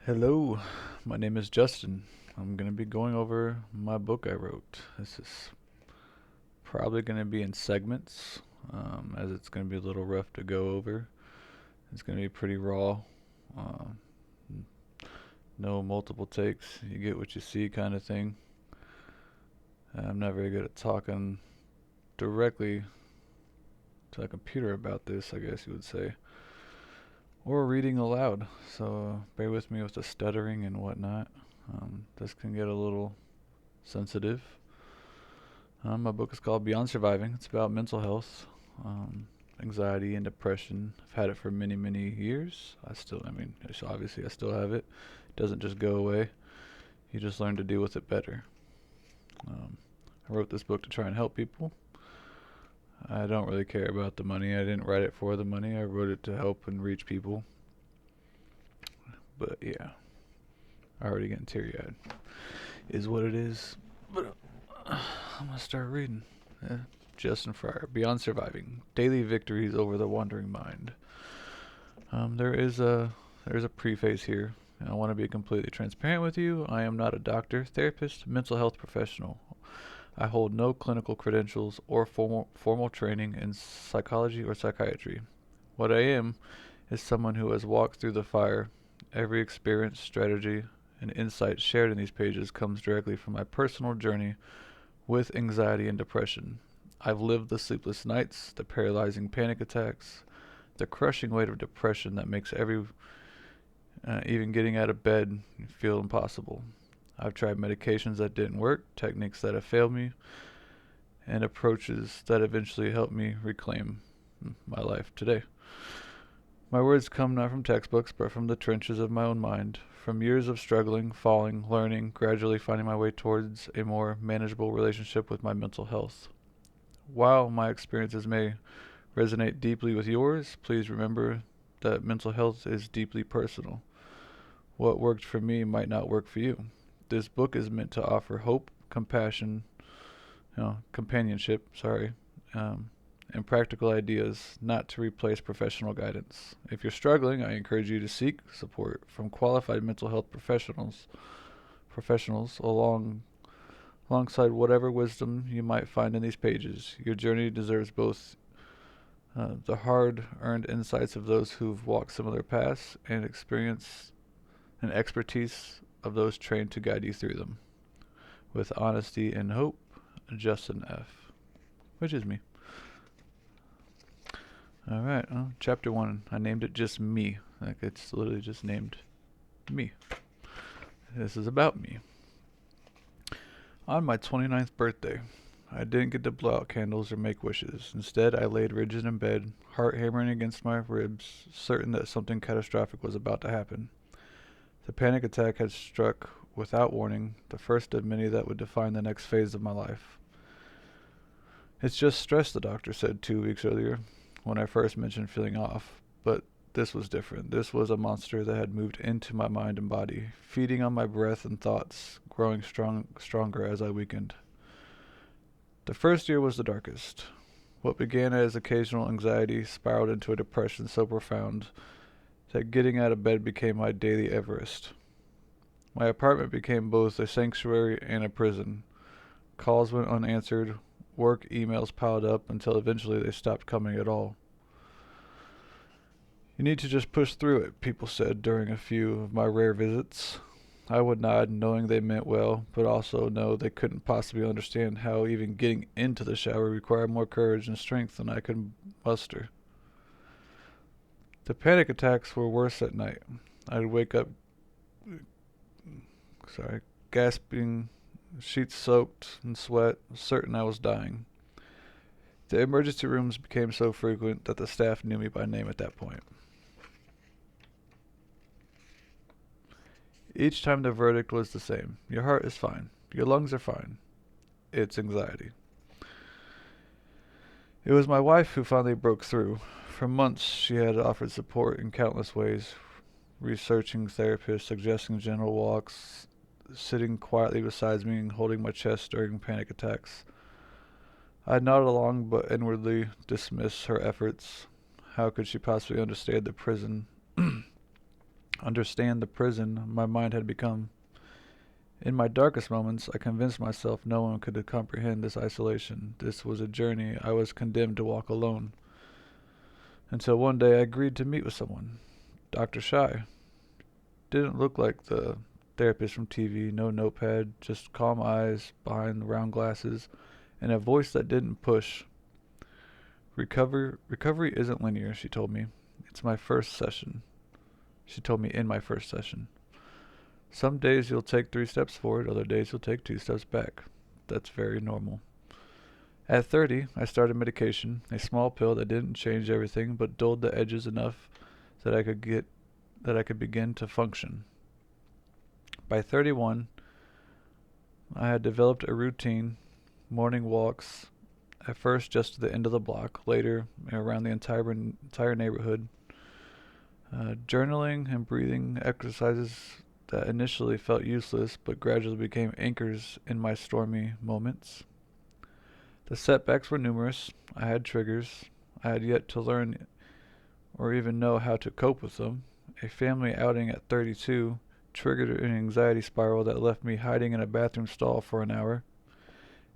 Hello, my name is Justin. I'm going to be going over my book I wrote. This is probably going to be in segments, as it's going to be a little rough to go over. It's going to be pretty raw, um, no multiple takes. You get what you see, kind of thing. I'm not very good at talking directly to a computer about this, I guess you would say, or reading aloud. So bear with me with the stuttering and whatnot. This can get a little sensitive. My book is called Beyond Surviving. It's about mental health, anxiety, and depression. I've had it for many, many years. Obviously, I still have it. It doesn't just go away. You just learn to deal with it better. Um, I wrote this book to try and help people. I don't really care about the money. I didn't write it for the money. I wrote it to help and reach people. But yeah, I already getting teary-eyed. Is what it is. But I'm gonna start reading. Yeah. Justin Fryer, Beyond Surviving, Daily Victories Over the Wandering Mind. There's a preface here. And I want to be completely transparent with you. I am not a doctor, therapist, mental health professional. I hold no clinical credentials or formal training in psychology or psychiatry. What I am is someone who has walked through the fire. Every experience, strategy, and insight shared in these pages comes directly from my personal journey with anxiety and depression. I've lived the sleepless nights, the paralyzing panic attacks, the crushing weight of depression that makes even getting out of bed feel impossible. I've tried medications that didn't work, techniques that have failed me, and approaches that eventually helped me reclaim my life today. My words come not from textbooks, but from the trenches of my own mind, from years of struggling, falling, learning, gradually finding my way towards a more manageable relationship with my mental health. While my experiences may resonate deeply with yours, please remember that mental health is deeply personal. What worked for me might not work for you. This book is meant to offer hope, companionship, um, and practical ideas, not to replace professional guidance. If you're struggling, I encourage you to seek support from qualified mental health professionals alongside whatever wisdom you might find in these pages. Your journey deserves both the hard-earned insights of those who've walked similar paths and experience and expertise of those trained to guide you through them. With honesty and hope, Justin F., which is me. All right, chapter one. I named it just me. Like it's literally just named me. This is about me. On my 29th birthday, I didn't get to blow out candles or make wishes. Instead, I laid rigid in bed, heart hammering against my ribs, certain that something catastrophic was about to happen. The panic attack had struck without warning, the first of many that would define the next phase of my life. It's just stress, the doctor said 2 weeks earlier, when I first mentioned feeling off. But this was different. This was a monster that had moved into my mind and body, feeding on my breath and thoughts, growing stronger as I weakened. The first year was the darkest. What began as occasional anxiety spiraled into a depression so profound that getting out of bed became my daily Everest. My apartment became both a sanctuary and a prison. Calls went unanswered, work emails piled up until eventually they stopped coming at all. You need to just push through it, people said during a few of my rare visits. I would nod, knowing they meant well, but also know they couldn't possibly understand how even getting into the shower required more courage and strength than I could muster. The panic attacks were worse at night. I'd wake up, gasping, sheets soaked in sweat, certain I was dying. The emergency rooms became so frequent that the staff knew me by name at that point. Each time the verdict was the same. Your heart is fine. Your lungs are fine. It's anxiety. It was my wife who finally broke through. For months, she had offered support in countless ways, researching therapists, suggesting general walks, sitting quietly beside me and holding my chest during panic attacks. I nodded along, but inwardly dismissed her efforts. How could she possibly understand the prison understand the prison my mind had become. In my darkest moments, I convinced myself no one could comprehend this isolation. This was a journey I was condemned to walk alone. Until one day I agreed to meet with someone. Dr. Shy. Didn't look like the therapist from TV, no notepad, just calm eyes behind the round glasses, and a voice that didn't push. Recovery isn't linear, she told me. It's my first session. She told me in my first session. Some days you'll take 3 steps forward, other days you'll take 2 steps back. That's very normal. At 30, I started medication, a small pill that didn't change everything but dulled the edges enough that I could begin to function. By 31, I had developed a routine, morning walks, at first just to the end of the block, later around the entire neighborhood, journaling and breathing exercises that initially felt useless but gradually became anchors in my stormy moments. The setbacks were numerous. I had triggers. I had yet to learn or even know how to cope with them. A family outing at 32 triggered an anxiety spiral that left me hiding in a bathroom stall for an hour.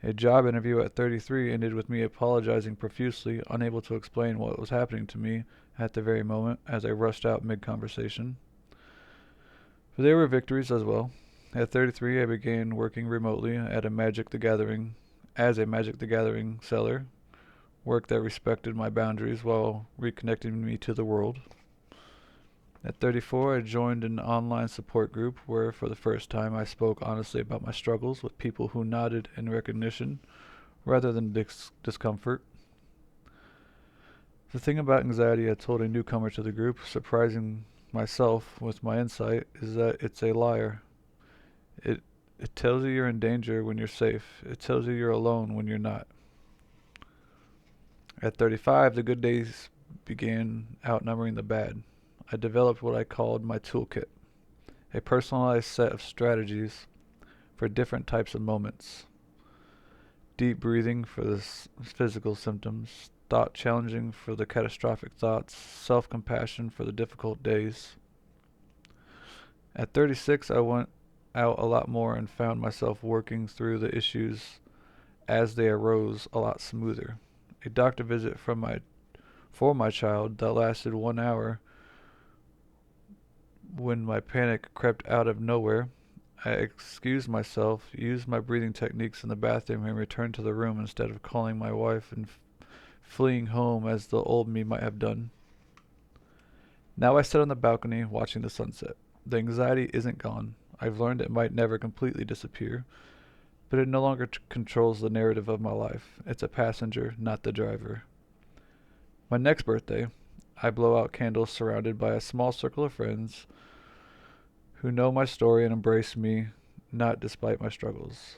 A job interview at 33 ended with me apologizing profusely, unable to explain what was happening to me at the very moment as I rushed out mid-conversation. But there were victories as well. At 33, I began working remotely at a Magic the Gathering as a Magic the Gathering seller, work that respected my boundaries while reconnecting me to the world. At 34, I joined an online support group where, for the first time, I spoke honestly about my struggles with people who nodded in recognition rather than discomfort. The thing about anxiety, I told a newcomer to the group, surprising myself with my insight, is that it's a liar. It it tells you you're in danger when you're safe. It tells you you're alone when you're not. At 35, the good days began outnumbering the bad. I developed what I called my toolkit, a personalized set of strategies for different types of moments. Deep breathing for the physical symptoms, thought challenging for the catastrophic thoughts, self-compassion for the difficult days. At 36, I went out a lot more and found myself working through the issues as they arose a lot smoother. A doctor visit for my child that lasted 1 hour. When my panic crept out of nowhere, I excused myself, used my breathing techniques in the bathroom, and returned to the room instead of calling my wife and fleeing home as the old me might have done. Now I sit on the balcony watching the sunset. The anxiety isn't gone. I've learned it might never completely disappear, but it no longer controls the narrative of my life. It's a passenger, not the driver. My next birthday, I blow out candles surrounded by a small circle of friends who know my story and embrace me, not despite my struggles,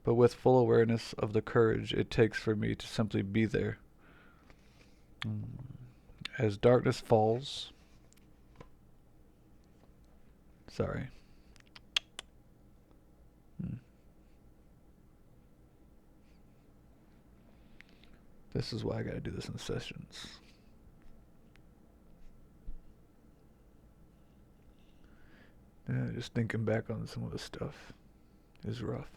but with full awareness of the courage it takes for me to simply be there. As darkness falls, sorry. This is why I gotta do this in sessions. Yeah, just thinking back on some of the stuff is rough.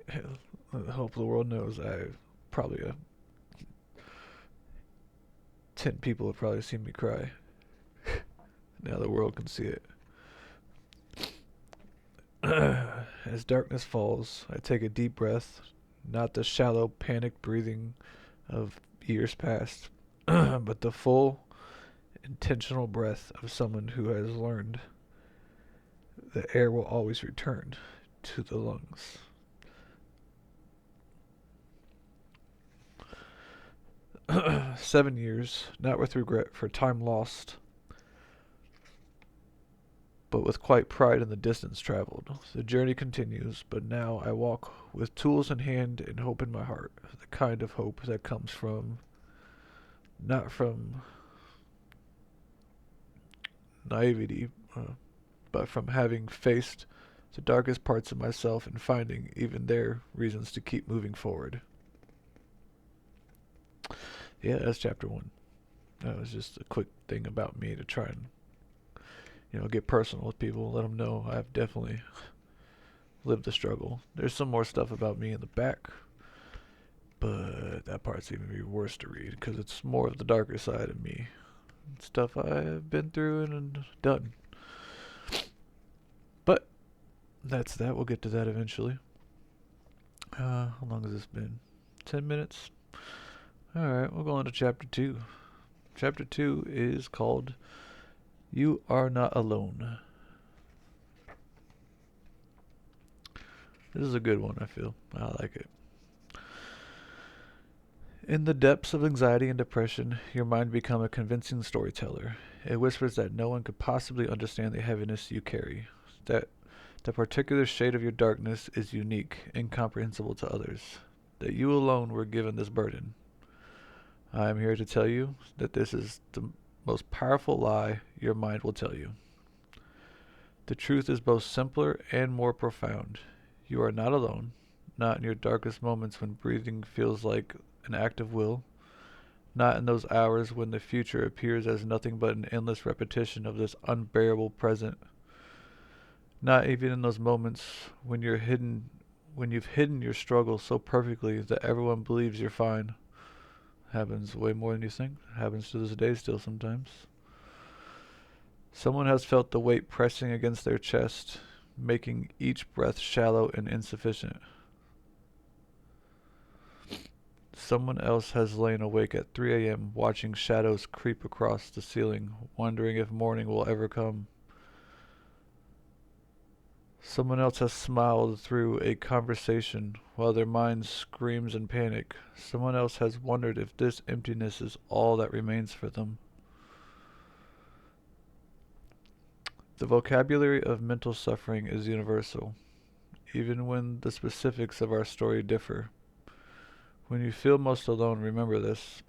I hope the world knows I probably 10 people have probably seen me cry. Now the world can see it. As darkness falls, I take a deep breath, not the shallow, panicked breathing of years past, but the full, intentional breath of someone who has learned that air will always return to the lungs. 7 years, not with regret for time lost, but with quite pride in the distance traveled. The journey continues, but now I walk with tools in hand and hope in my heart. The kind of hope that comes not from naivety, but from having faced the darkest parts of myself and finding even their reasons to keep moving forward. Yeah, that's chapter one. That was just a quick thing about me to try and, get personal with people, let them know I've definitely lived the struggle. There's some more stuff about me in the back, but that part's even worse to read because it's more of the darker side of me. Stuff I've been through and done. But that's that. We'll get to that eventually. How long has this been? 10 minutes? Alright, we'll go on to chapter 2. Chapter 2 is called You Are Not Alone. This is a good one, I feel. I like it. In the depths of anxiety and depression, your mind becomes a convincing storyteller. It whispers that no one could possibly understand the heaviness you carry, that the particular shade of your darkness is unique, incomprehensible to others, that you alone were given this burden. I am here to tell you that this is the most powerful lie your mind will tell you. The truth is both simpler and more profound. You are not alone, not in your darkest moments when breathing feels like an act of will, not in those hours when the future appears as nothing but an endless repetition of this unbearable present, not even in those moments when you've hidden your struggle so perfectly that everyone believes you're fine. Happens way more than you think. Happens to this day still sometimes. Someone has felt the weight pressing against their chest, making each breath shallow and insufficient. Someone else has lain awake at 3 a.m. watching shadows creep across the ceiling, wondering if morning will ever come. Someone else has smiled through a conversation while their mind screams in panic. Someone else has wondered if this emptiness is all that remains for them. The vocabulary of mental suffering is universal, even when the specifics of our story differ. When you feel most alone, remember this.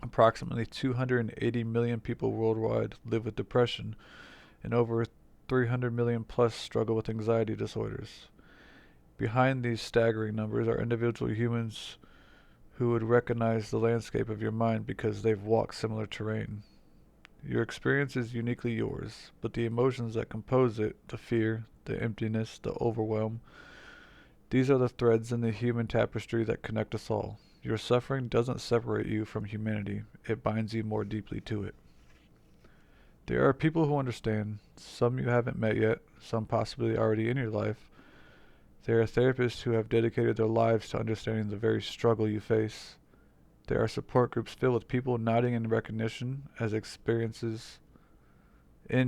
Approximately 280 million people worldwide live with depression, and over 300 million plus struggle with anxiety disorders. Behind these staggering numbers are individual humans who would recognize the landscape of your mind because they've walked similar terrain. Your experience is uniquely yours, but the emotions that compose it, the fear, the emptiness, the overwhelm, these are the threads in the human tapestry that connect us all. Your suffering doesn't separate you from humanity, it binds you more deeply to it. There are people who understand, some you haven't met yet, some possibly already in your life. There are therapists who have dedicated their lives to understanding the very struggle you face. There are support groups filled with people nodding in recognition at experiences they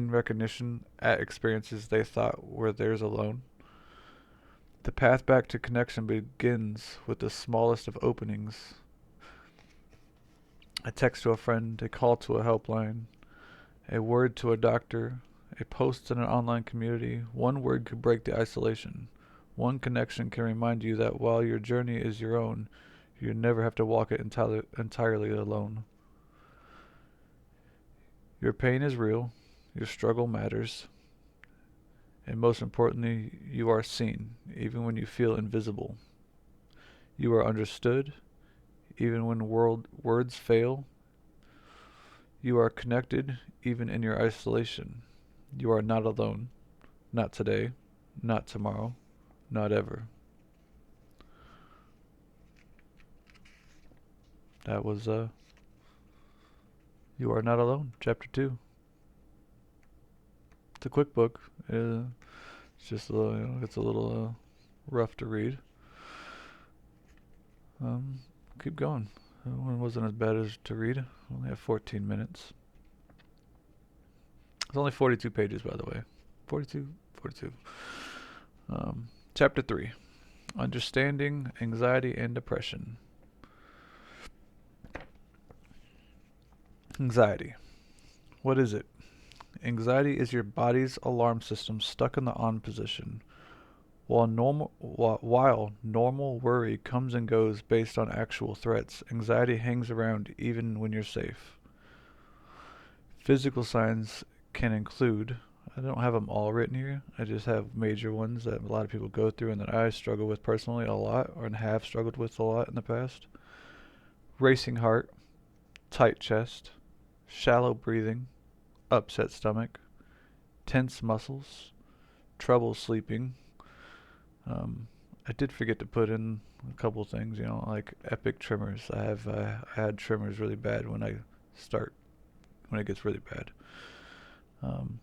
thought were theirs alone. The path back to connection begins with the smallest of openings. A text to a friend, a call to a helpline, a word to a doctor, a post in an online community. One word could break the isolation. One connection can remind you that while your journey is your own, you never have to walk it entirely alone. Your pain is real, your struggle matters, and most importantly, you are seen, even when you feel invisible. You are understood, even when words fail. You are connected, even in your isolation. You are not alone. Not today, not tomorrow, not ever. That was, You Are Not Alone, Chapter 2. It's a quick book. It's just a little, it's a little rough to read. Keep going. That one wasn't as bad as to read. Only have 14 minutes. It's only 42 pages, by the way. 42. Chapter 3. Understanding Anxiety and Depression. Anxiety. What is it? Anxiety is your body's alarm system stuck in the on position. While normal worry comes and goes based on actual threats, anxiety hangs around even when you're safe. Physical signs can include I don't have them all written here. I just have major ones that a lot of people go through and that I struggle with personally a lot, or and have struggled with a lot in the past. Racing heart, tight chest, shallow breathing, upset stomach, tense muscles, trouble sleeping. Um, I did forget to put in a couple things, like epic tremors. I had tremors really bad when it gets really bad. Um,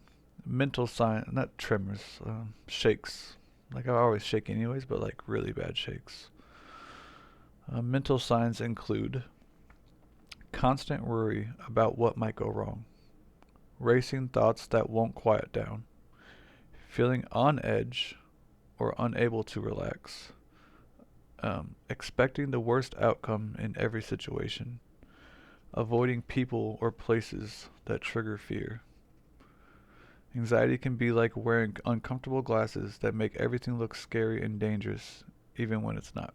Mental sign, not tremors, shakes. Like I always shake anyways, but like really bad shakes. Mental signs include constant worry about what might go wrong, racing thoughts that won't quiet down, feeling on edge or unable to relax, expecting the worst outcome in every situation, avoiding people or places that trigger fear. Anxiety can be like wearing uncomfortable glasses that make everything look scary and dangerous, even when it's not.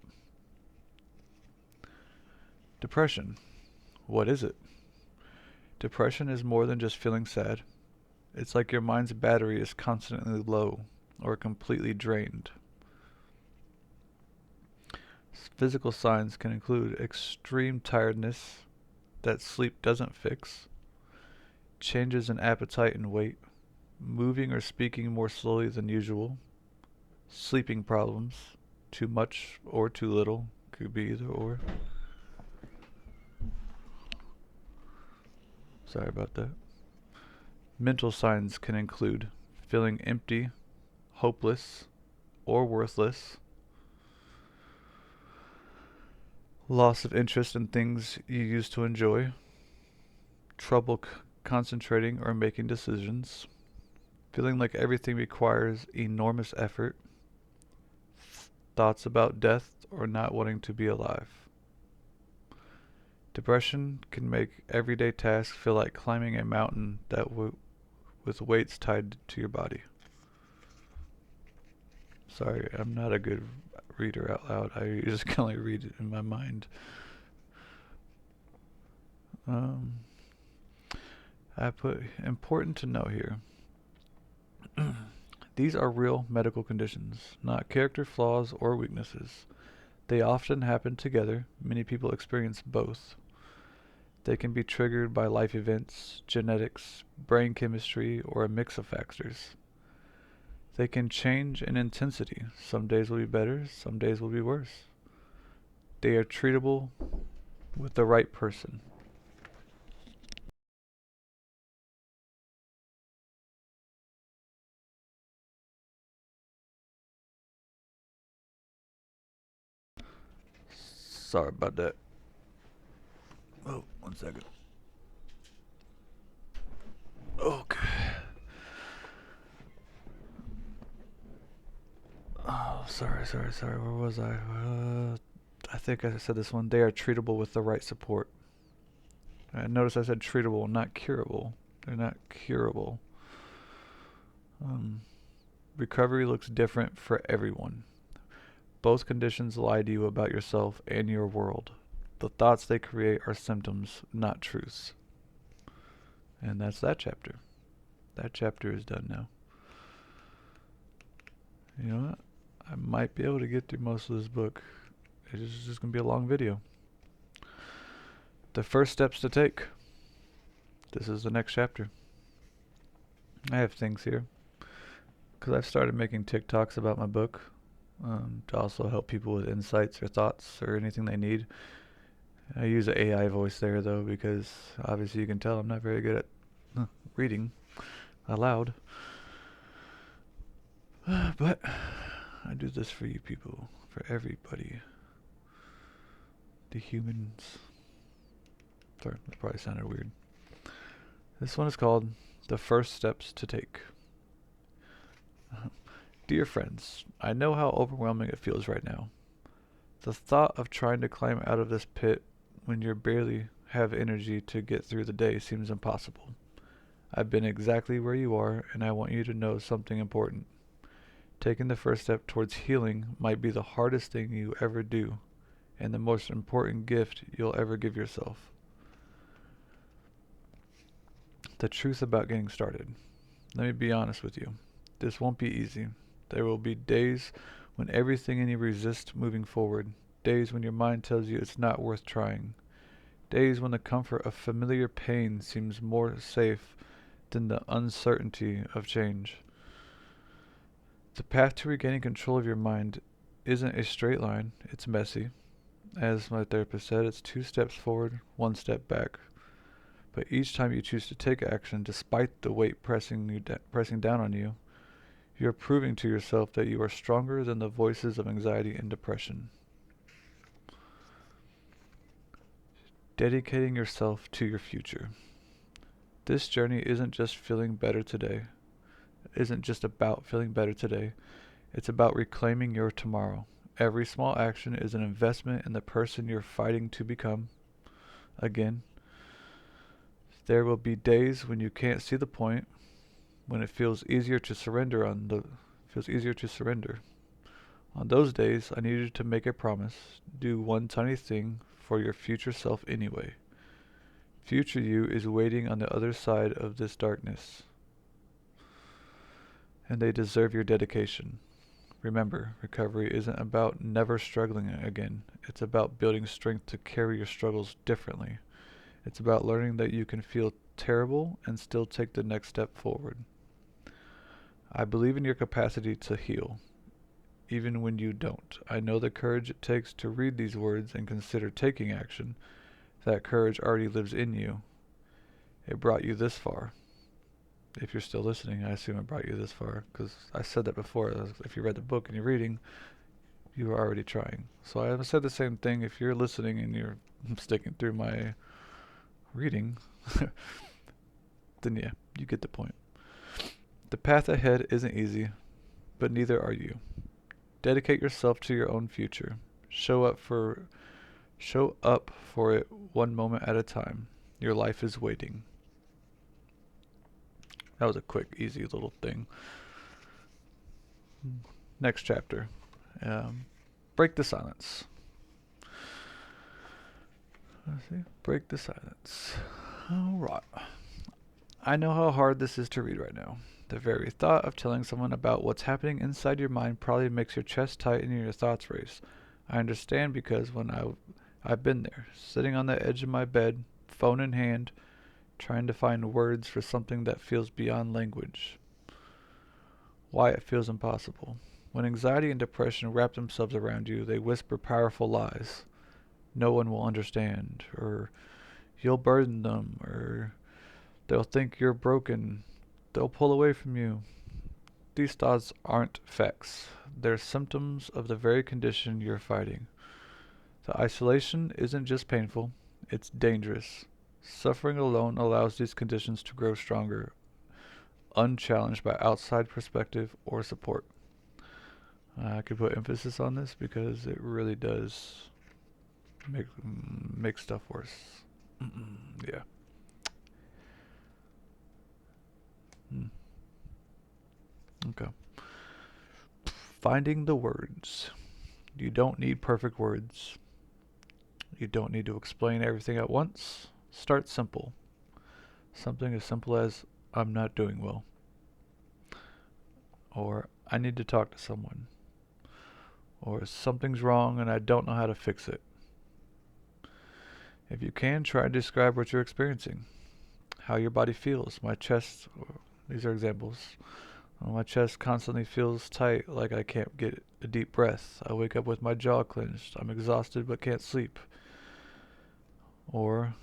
Depression. What is it? Depression is more than just feeling sad. It's like your mind's battery is constantly low or completely drained. Physical signs can include extreme tiredness that sleep doesn't fix, changes in appetite and weight, moving or speaking more slowly than usual, sleeping problems, too much or too little, could be either or. Sorry about that. Mental signs can include feeling empty, hopeless, or worthless, loss of interest in things you used to enjoy, trouble concentrating or making decisions, feeling like everything requires enormous effort, thoughts about death or not wanting to be alive. Depression can make everyday tasks feel like climbing a mountain with weights tied to your body. Sorry, I'm not a good reader out loud. I just can only read it in my mind. Um, I put important to know here. These are real medical conditions, not character flaws or weaknesses. They often happen together. Many people experience both. They can be triggered by life events, genetics, brain chemistry, or a mix of factors. They can change in intensity. Some days will be better, some days will be worse. They are treatable with the right person. Sorry about that. Oh, 1 second. Okay. Oh, sorry. Where was I? I think I said this one. They are treatable with the right support. Notice I said treatable, not curable. They're not curable. Um, Recovery looks different for everyone. Both conditions lie to you about yourself and your world. The thoughts they create are symptoms, not truths. And that's that chapter. That chapter is done now. You know what? I might be able to get through most of this book. It's just going to be a long video. The first steps to take. This is the next chapter. I have things here because I've started making TikToks about my book to also help people with insights or thoughts or anything they need. I use an AI voice there though because obviously you can tell I'm not very good at reading aloud. But I do this for you people, for everybody. The humans. Sorry, that probably sounded weird. This one is called The First Steps to Take. Dear friends, I know how overwhelming it feels right now. The thought of trying to climb out of this pit when you barely have energy to get through the day seems impossible. I've been exactly where you are, and I want you to know something important. Taking the first step towards healing might be the hardest thing you ever do, and the most important gift you'll ever give yourself. The truth about getting started. Let me be honest with you. This won't be easy. There will be days when everything in you resists moving forward. Days when your mind tells you it's not worth trying. Days when the comfort of familiar pain seems more safe than the uncertainty of change. The path to regaining control of your mind isn't a straight line, it's messy. As my therapist said, it's 2 steps forward, 1 step back. But each time you choose to take action, despite the weight pressing down on you, you're proving to yourself that you are stronger than the voices of anxiety and depression. Dedicating yourself to your future. This journey isn't just about feeling better today. It's about reclaiming your tomorrow. Every small action is an investment in the person you're fighting to become. Again, there will be days when you can't see the point, when it feels easier to surrender. On those days, I need you to make a promise. Do one tiny thing for your future self anyway. Future you is waiting on the other side of this darkness, and they deserve your dedication. Remember, recovery isn't about never struggling again. It's about building strength to carry your struggles differently. It's about learning that you can feel terrible and still take the next step forward. I believe in your capacity to heal, even when you don't. I know the courage it takes to read these words and consider taking action. That courage already lives in you. It brought you this far. If you're still listening, I assume it brought you this far, because I said that before. If you read the book and you're reading, you were already trying. So I said the same thing. If you're listening and you're sticking through my reading, then yeah, you get the point. The path ahead isn't easy, but neither are you. Dedicate yourself to your own future. Show up for it one moment at a time. Your life is waiting. That was a quick, easy little thing. Next chapter. Break the silence. Let's see. Break the silence. Alright. I know how hard this is to read right now. The very thought of telling someone about what's happening inside your mind probably makes your chest tighten and your thoughts race. I understand because I've been there, sitting on the edge of my bed, phone in hand, trying to find words for something that feels beyond language. Why it feels impossible. When anxiety and depression wrap themselves around you, they whisper powerful lies. No one will understand, or you'll burden them, or they'll think you're broken. They'll pull away from you. These thoughts aren't facts. They're symptoms of the very condition you're fighting. The isolation isn't just painful, it's dangerous. Suffering alone allows these conditions to grow stronger, unchallenged by outside perspective or support. I could put emphasis on this because it really does make stuff worse. Yeah. Okay. Finding the words. You don't need perfect words. You don't need to explain everything at once. Start simple. Something as simple as, I'm not doing well. Or, I need to talk to someone. Or, something's wrong and I don't know how to fix it. If you can, try to describe what you're experiencing. How your body feels. My chest, these are examples. My chest constantly feels tight, like I can't get a deep breath. I wake up with my jaw clenched. I'm exhausted but can't sleep. Or,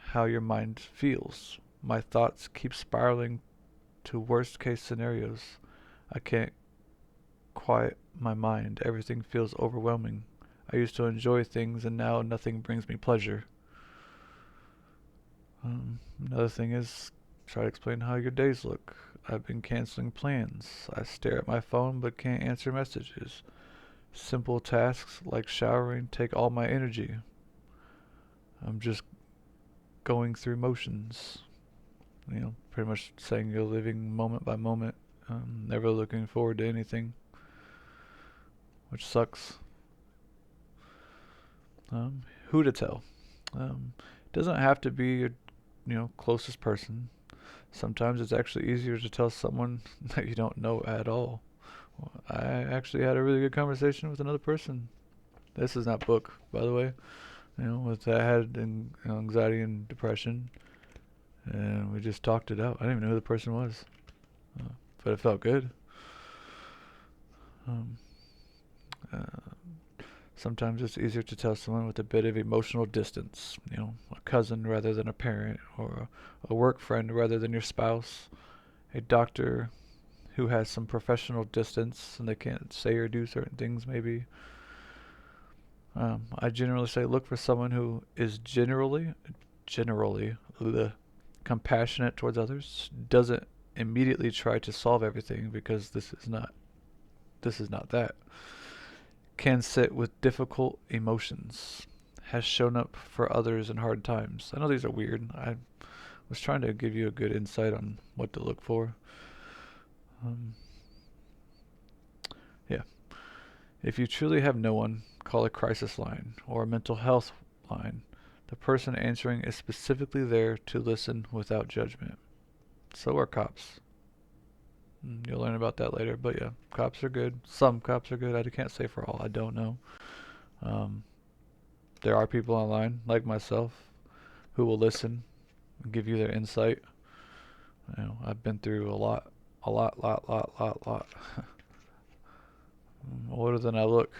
how your mind feels. My thoughts keep spiraling to worst case scenarios. I can't quiet my mind. Everything feels overwhelming. I used to enjoy things and now nothing brings me pleasure. Another thing is, try to explain how your days look. I've been canceling plans. I stare at my phone but can't answer messages. Simple tasks like showering take all my energy. I'm just going through motions. Pretty much saying you're living moment by moment, never looking forward to anything, which sucks. Who to tell? Doesn't have to be your, closest person. Sometimes it's actually easier to tell someone that you don't know at all. I actually had a really good conversation with another person. This is not book, by the way. With I had anxiety and depression, and we just talked it out. I didn't even know who the person was, uh, but it felt good. Um, Sometimes it's easier to tell someone with a bit of emotional distance, a cousin rather than a parent, or a work friend rather than your spouse, a doctor who has some professional distance and they can't say or do certain things, maybe. I generally say look for someone who is generally, compassionate towards others, doesn't immediately try to solve everything because this is not that. Can sit with difficult emotions, has shown up for others in hard times. I know these are weird. I was trying to give you a good insight on what to look for. Um, yeah. If you truly have no one, call a crisis line or a mental health line. The person answering is specifically there to listen without judgment. So are cops. You'll learn about that later, but yeah, cops are good. Some cops are good. I can't say for all. I don't know. Um, there are people online like myself who will listen and give you their insight. I've been through a lot, lot. Older than I look.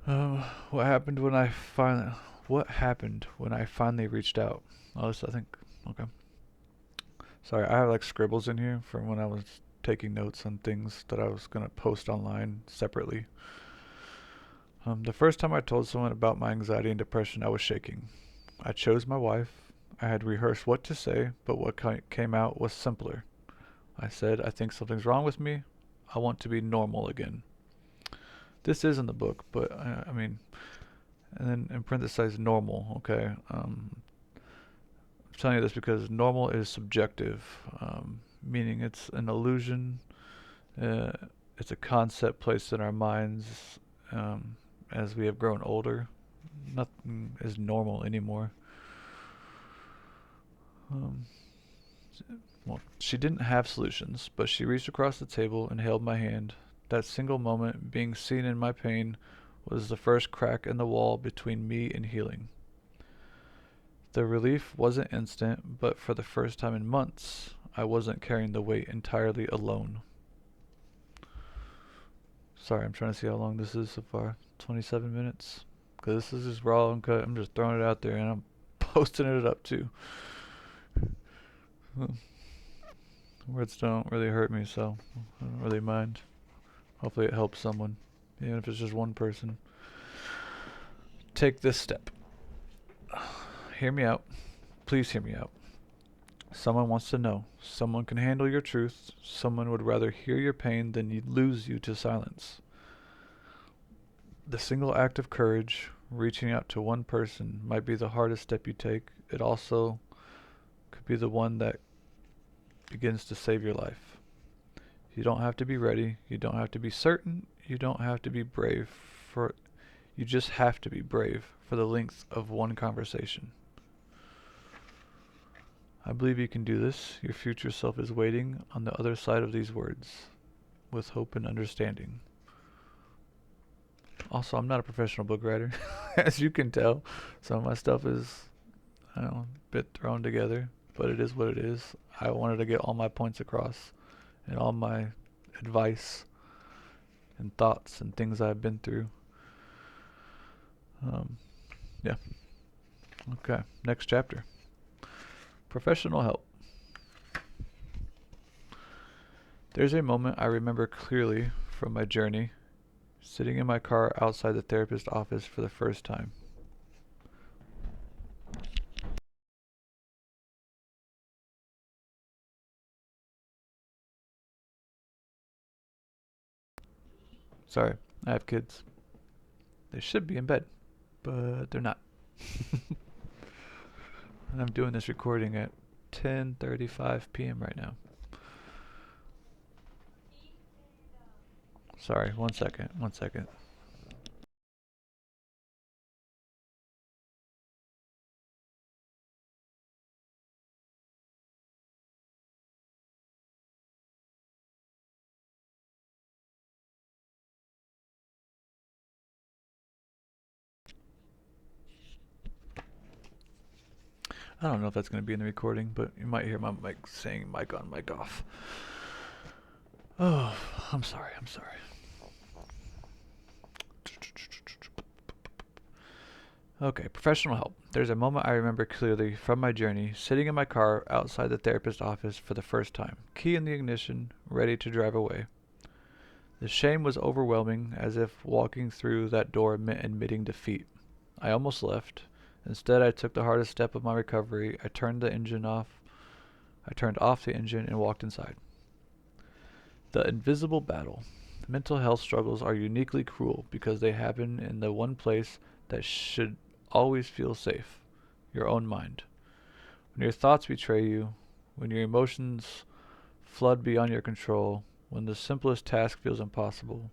What happened when I finally? What happened when I finally reached out? Oh, this I think. Okay. Sorry, I have like scribbles in here from when I was taking notes on things that I was gonna post online separately. The first time I told someone about my anxiety and depression, I was shaking. I chose my wife. I had rehearsed what to say, but what came out was simpler. I said, I think something's wrong with me. I want to be normal again. This is in the book, but I mean, and then in parentheses, normal, okay? I'm telling you this because normal is subjective, meaning it's an illusion. Uh, it's a concept placed in our minds as we have grown older. Nothing is normal anymore. Um, well, she didn't have solutions, but she reached across the table and held my hand. That single moment, being seen in my pain, was the first crack in the wall between me and healing. The relief wasn't instant, but for the first time in months, I wasn't carrying the weight entirely alone. Sorry, I'm trying to see how long this is so far. 27 minutes. Because this is just raw and cut. I'm just throwing it out there and I'm posting it up too. Words don't really hurt me, so I don't really mind. Hopefully it helps someone, even if it's just one person. Take this step. Hear me out. Please hear me out. Someone wants to know. Someone can handle your truth. Someone would rather hear your pain than lose you to silence. The single act of courage, reaching out to one person, might be the hardest step you take. It also could be the one that begins to save your life. You don't have to be ready. You don't have to be certain. You don't have to be brave for. You just have to be brave for the length of one conversation. I believe you can do this. Your future self is waiting on the other side of these words with hope and understanding. Also, I'm not a professional book writer. As you can tell, some of my stuff is, I don't know, a bit thrown together, but it is what it is. I wanted to get all my points across and all my advice and thoughts and things I've been through. Yeah. Okay. Next chapter. Professional help. There's a moment I remember clearly from my journey, sitting in my car outside the therapist's office for the first time. Sorry, I have kids. They should be in bed, but they're not. And I'm doing this recording at 10:35 p.m. right now. Sorry, one second, one second. I don't know if that's going to be in the recording, but you might hear my mic saying mic on, mic off. Oh, I'm sorry. I'm sorry. Okay, professional help. There's a moment I remember clearly from my journey, sitting in my car outside the therapist's office for the first time, key in the ignition, ready to drive away. The shame was overwhelming, as if walking through that door meant admitting defeat. I almost left. Instead, I took the hardest step of my recovery. I turned off the engine and walked inside. The invisible battle. Mental health struggles are uniquely cruel because they happen in the one place that should always feel safe, your own mind. When your thoughts betray you, when your emotions flood beyond your control, when the simplest task feels impossible,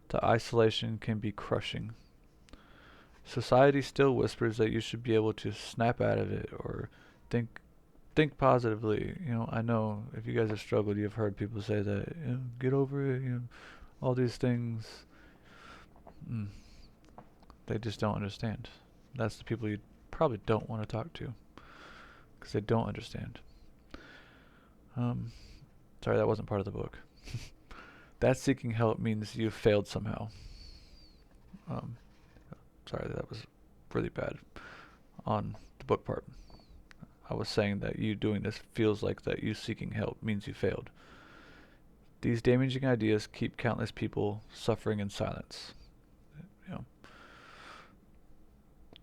the isolation can be crushing. Society still whispers that you should be able to snap out of it or think positively. I know if you guys have struggled, you've heard people say that, get over it, all these things. Mm, they just don't understand. That's the people you probably don't want to talk to because they don't understand. Um, Sorry, that wasn't part of the book. That seeking help means you've failed somehow. Um, Sorry, that was really bad on the book part. I was saying that you doing this feels like that you seeking help means you failed. These damaging ideas keep countless people suffering in silence. You know,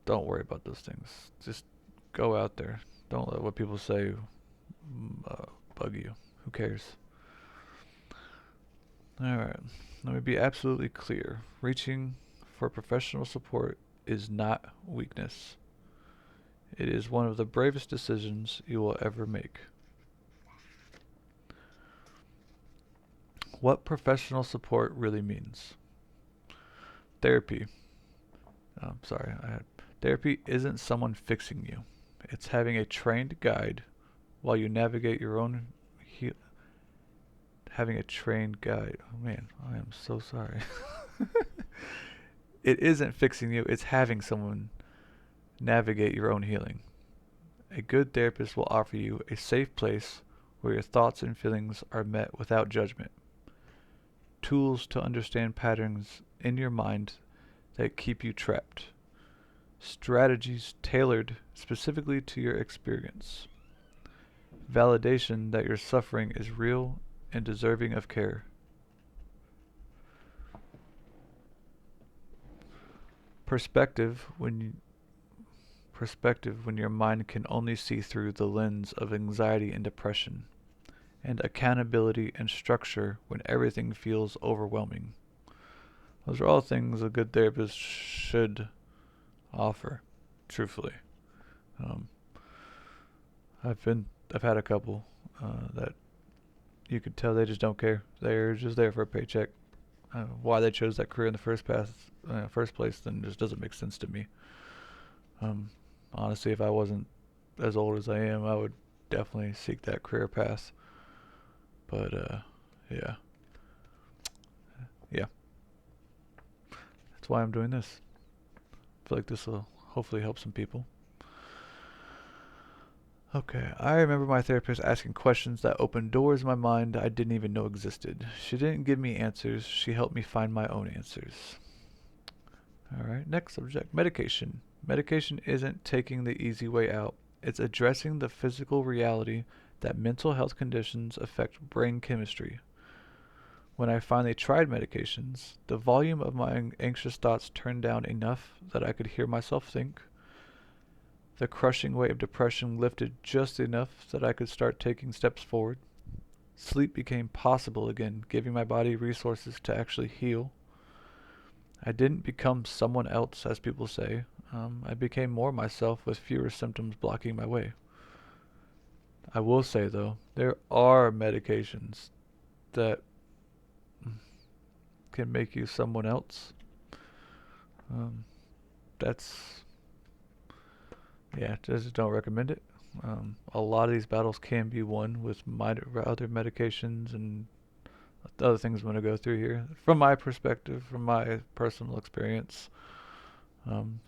don't worry about those things. Just go out there. Don't let what people say bug you. Who cares? Alright, let me be absolutely clear. Reaching for professional support is not weakness. It is one of the bravest decisions you will ever make. What professional support really means. Therapy. Therapy isn't someone fixing you. It's having a trained guide while you navigate your own having a trained guide. Oh man, I am so sorry. It isn't fixing you, it's having someone navigate your own healing. A good therapist will offer you a safe place where your thoughts and feelings are met without judgment. Tools to understand patterns in your mind that keep you trapped. Strategies tailored specifically to your experience. Validation that your suffering is real and deserving of care. Perspective when your mind can only see through the lens of anxiety and depression, and accountability and structure when everything feels overwhelming. Those are all things a good therapist should offer, truthfully. Um, I've had a couple that you could tell they just don't care. They're just there for a paycheck. Why they chose that career in the first place, then just doesn't make sense to me. Honestly, if I wasn't as old as I am, I would definitely seek that career path. But yeah, yeah, that's why I'm doing this. I feel like this will hopefully help some people. Okay, I remember my therapist asking questions that opened doors in my mind I didn't even know existed. She didn't give me answers, she helped me find my own answers. Alright, next subject, medication. Medication isn't taking the easy way out. It's addressing the physical reality that mental health conditions affect brain chemistry. When I finally tried medications, the volume of my anxious thoughts turned down enough that I could hear myself think. The crushing weight of depression lifted just enough that I could start taking steps forward. Sleep became possible again, giving my body resources to actually heal. I didn't become someone else, as people say. I became more myself with fewer symptoms blocking my way. I will say, though, there are medications that can make you someone else. That's, yeah, just don't recommend it. A lot of these battles can be won with other medications and the other things I'm going to go through here. From my perspective, from my personal experience, um,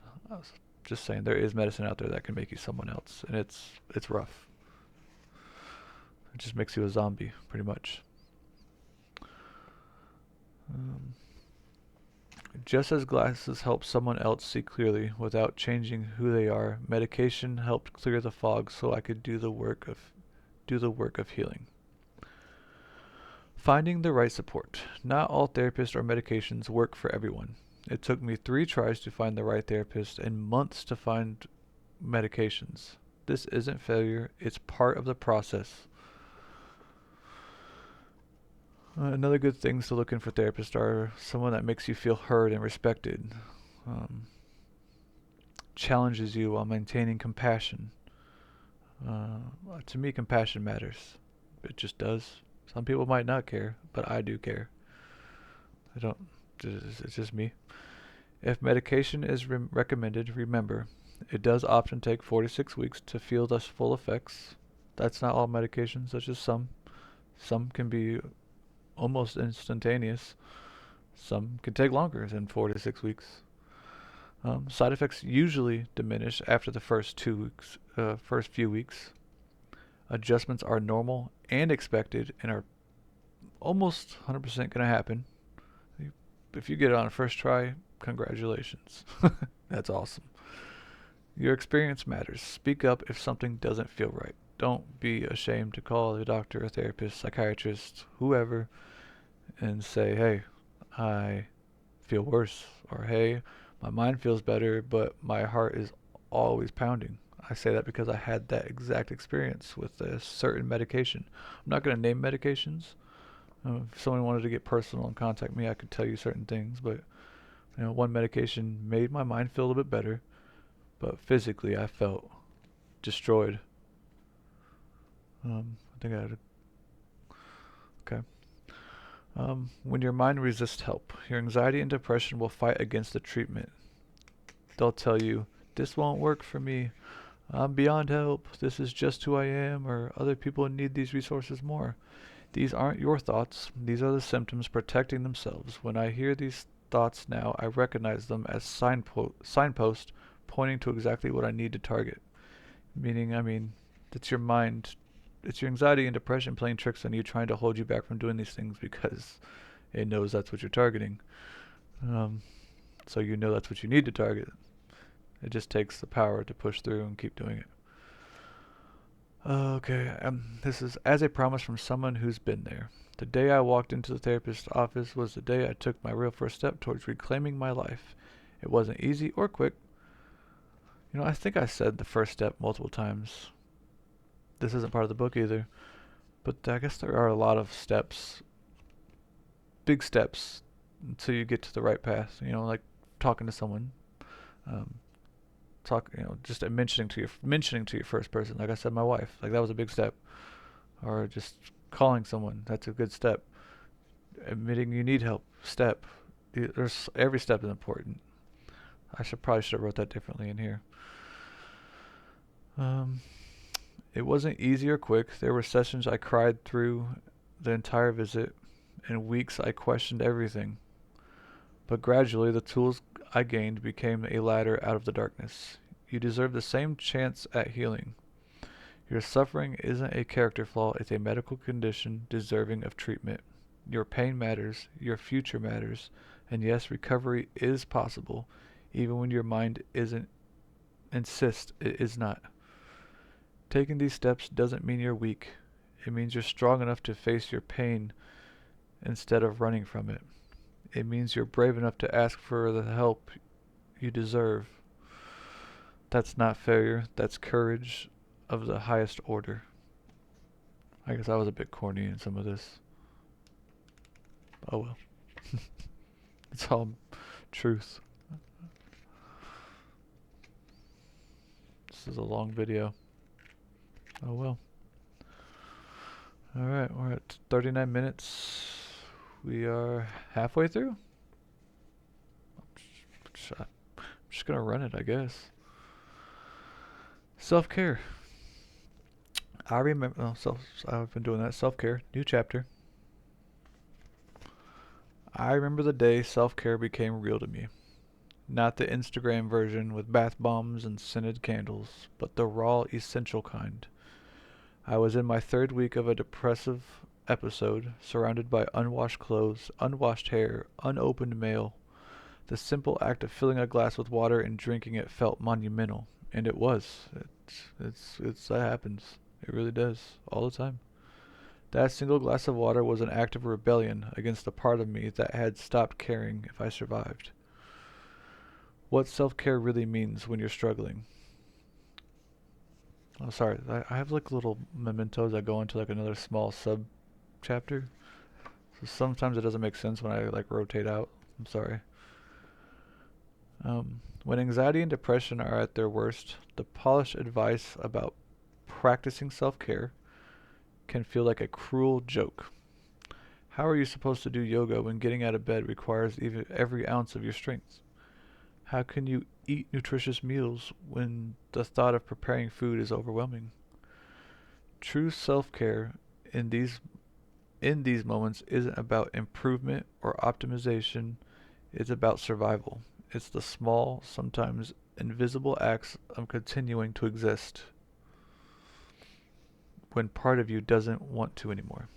Just saying, there is medicine out there that can make you someone else, and it's rough. It just makes you a zombie, pretty much. Um, just as glasses help someone else see clearly without changing who they are, medication helped clear the fog so I could do the work of healing. Finding the right support. Not all therapists or medications work for everyone. It took me 3 tries to find the right therapist and months to find medications. This isn't failure, it's part of the process. Another good things to look in for therapists are someone that makes you feel heard and respected, um, challenges you while maintaining compassion. To me, compassion matters. It just does. Some people might not care, but I do care. I don't. It's just me. If medication is recommended, remember, it does often take 4 to 6 weeks to feel the full effects. That's not all medications, that's just some. Some can be almost instantaneous. Some can take longer than 4 to 6 weeks. Side effects usually diminish after the first few weeks. Adjustments are normal and expected and are almost 100% going to happen. If you get it on first try, congratulations. That's awesome. Your experience matters. Speak up if something doesn't feel right. Don't be ashamed to call a doctor, a therapist, psychiatrist, whoever, and say, hey, I feel worse, or hey, my mind feels better, but my heart is always pounding. I say that because I had that exact experience with a certain medication. I'm not going to name medications. If someone wanted to get personal and contact me, I could tell you certain things, but one medication made my mind feel a little bit better, but physically I felt destroyed. I think I had okay. When your mind resists help, your anxiety and depression will fight against the treatment. They'll tell you, this won't work for me. I'm beyond help. This is just who I am, or other people need these resources more. These aren't your thoughts. These are the symptoms protecting themselves. When I hear these thoughts now, I recognize them as signposts pointing to exactly what I need to target. Meaning, it's your mind, it's your anxiety and depression playing tricks on you, trying to hold you back from doing these things because it knows that's what you're targeting. So you know that's what you need to target. It just takes the power to push through and keep doing it. Okay, this is as a promise from someone who's been there. The day I walked into the therapist's office was the day I took my real first step towards reclaiming my life. It wasn't easy or quick. I think I said the first step multiple times. This isn't part of the book either, but I guess there are a lot of steps, big steps, until you get to the right path. Like talking to someone, um, just mentioning to your first person. Like I said, my wife. Like that was a big step. Or just calling someone. That's a good step. Admitting you need help. Step. Every step is important. I probably should have wrote that differently in here. It wasn't easy or quick. There were sessions I cried through the entire visit, and weeks I questioned everything. But gradually, the tools I gained became a ladder out of the darkness. You deserve the same chance at healing. Your suffering isn't a character flaw, it's a medical condition deserving of treatment. Your pain matters, your future matters, and yes, recovery is possible, even when your mind insists it is not. Taking these steps doesn't mean you're weak. It means you're strong enough to face your pain instead of running from it. It means you're brave enough to ask for the help you deserve. That's not failure, that's courage of the highest order. I guess I was a bit corny in some of this. Oh well. It's all truth. This is a long video. Oh well. Alright, we're at 39 minutes. We are halfway through. I'm just gonna run it, I guess. Self-care. I remember, I've been doing that. Self-care, new chapter. I remember the day self-care became real to me. Not the Instagram version with bath bombs and scented candles, but the raw, essential kind. I was in my third week of a depressive episode, surrounded by unwashed clothes, unwashed hair, unopened mail. The simple act of filling a glass with water and drinking it felt monumental, and it was. That happens. It really does, all the time. That single glass of water was an act of rebellion against the part of me that had stopped caring if I survived. What self-care really means when you're struggling. Oh, sorry. I have like little mementos that go into like another small sub chapter. So sometimes it doesn't make sense when I like rotate out. I'm sorry. When anxiety and depression are at their worst, the polished advice about practicing self-care can feel like a cruel joke. How are you supposed to do yoga when getting out of bed requires even every ounce of your strength? How can you eat nutritious meals when the thought of preparing food is overwhelming? True self-care in these moments isn't about improvement or optimization, it's about survival. It's the small, sometimes invisible acts of continuing to exist when part of you doesn't want to anymore.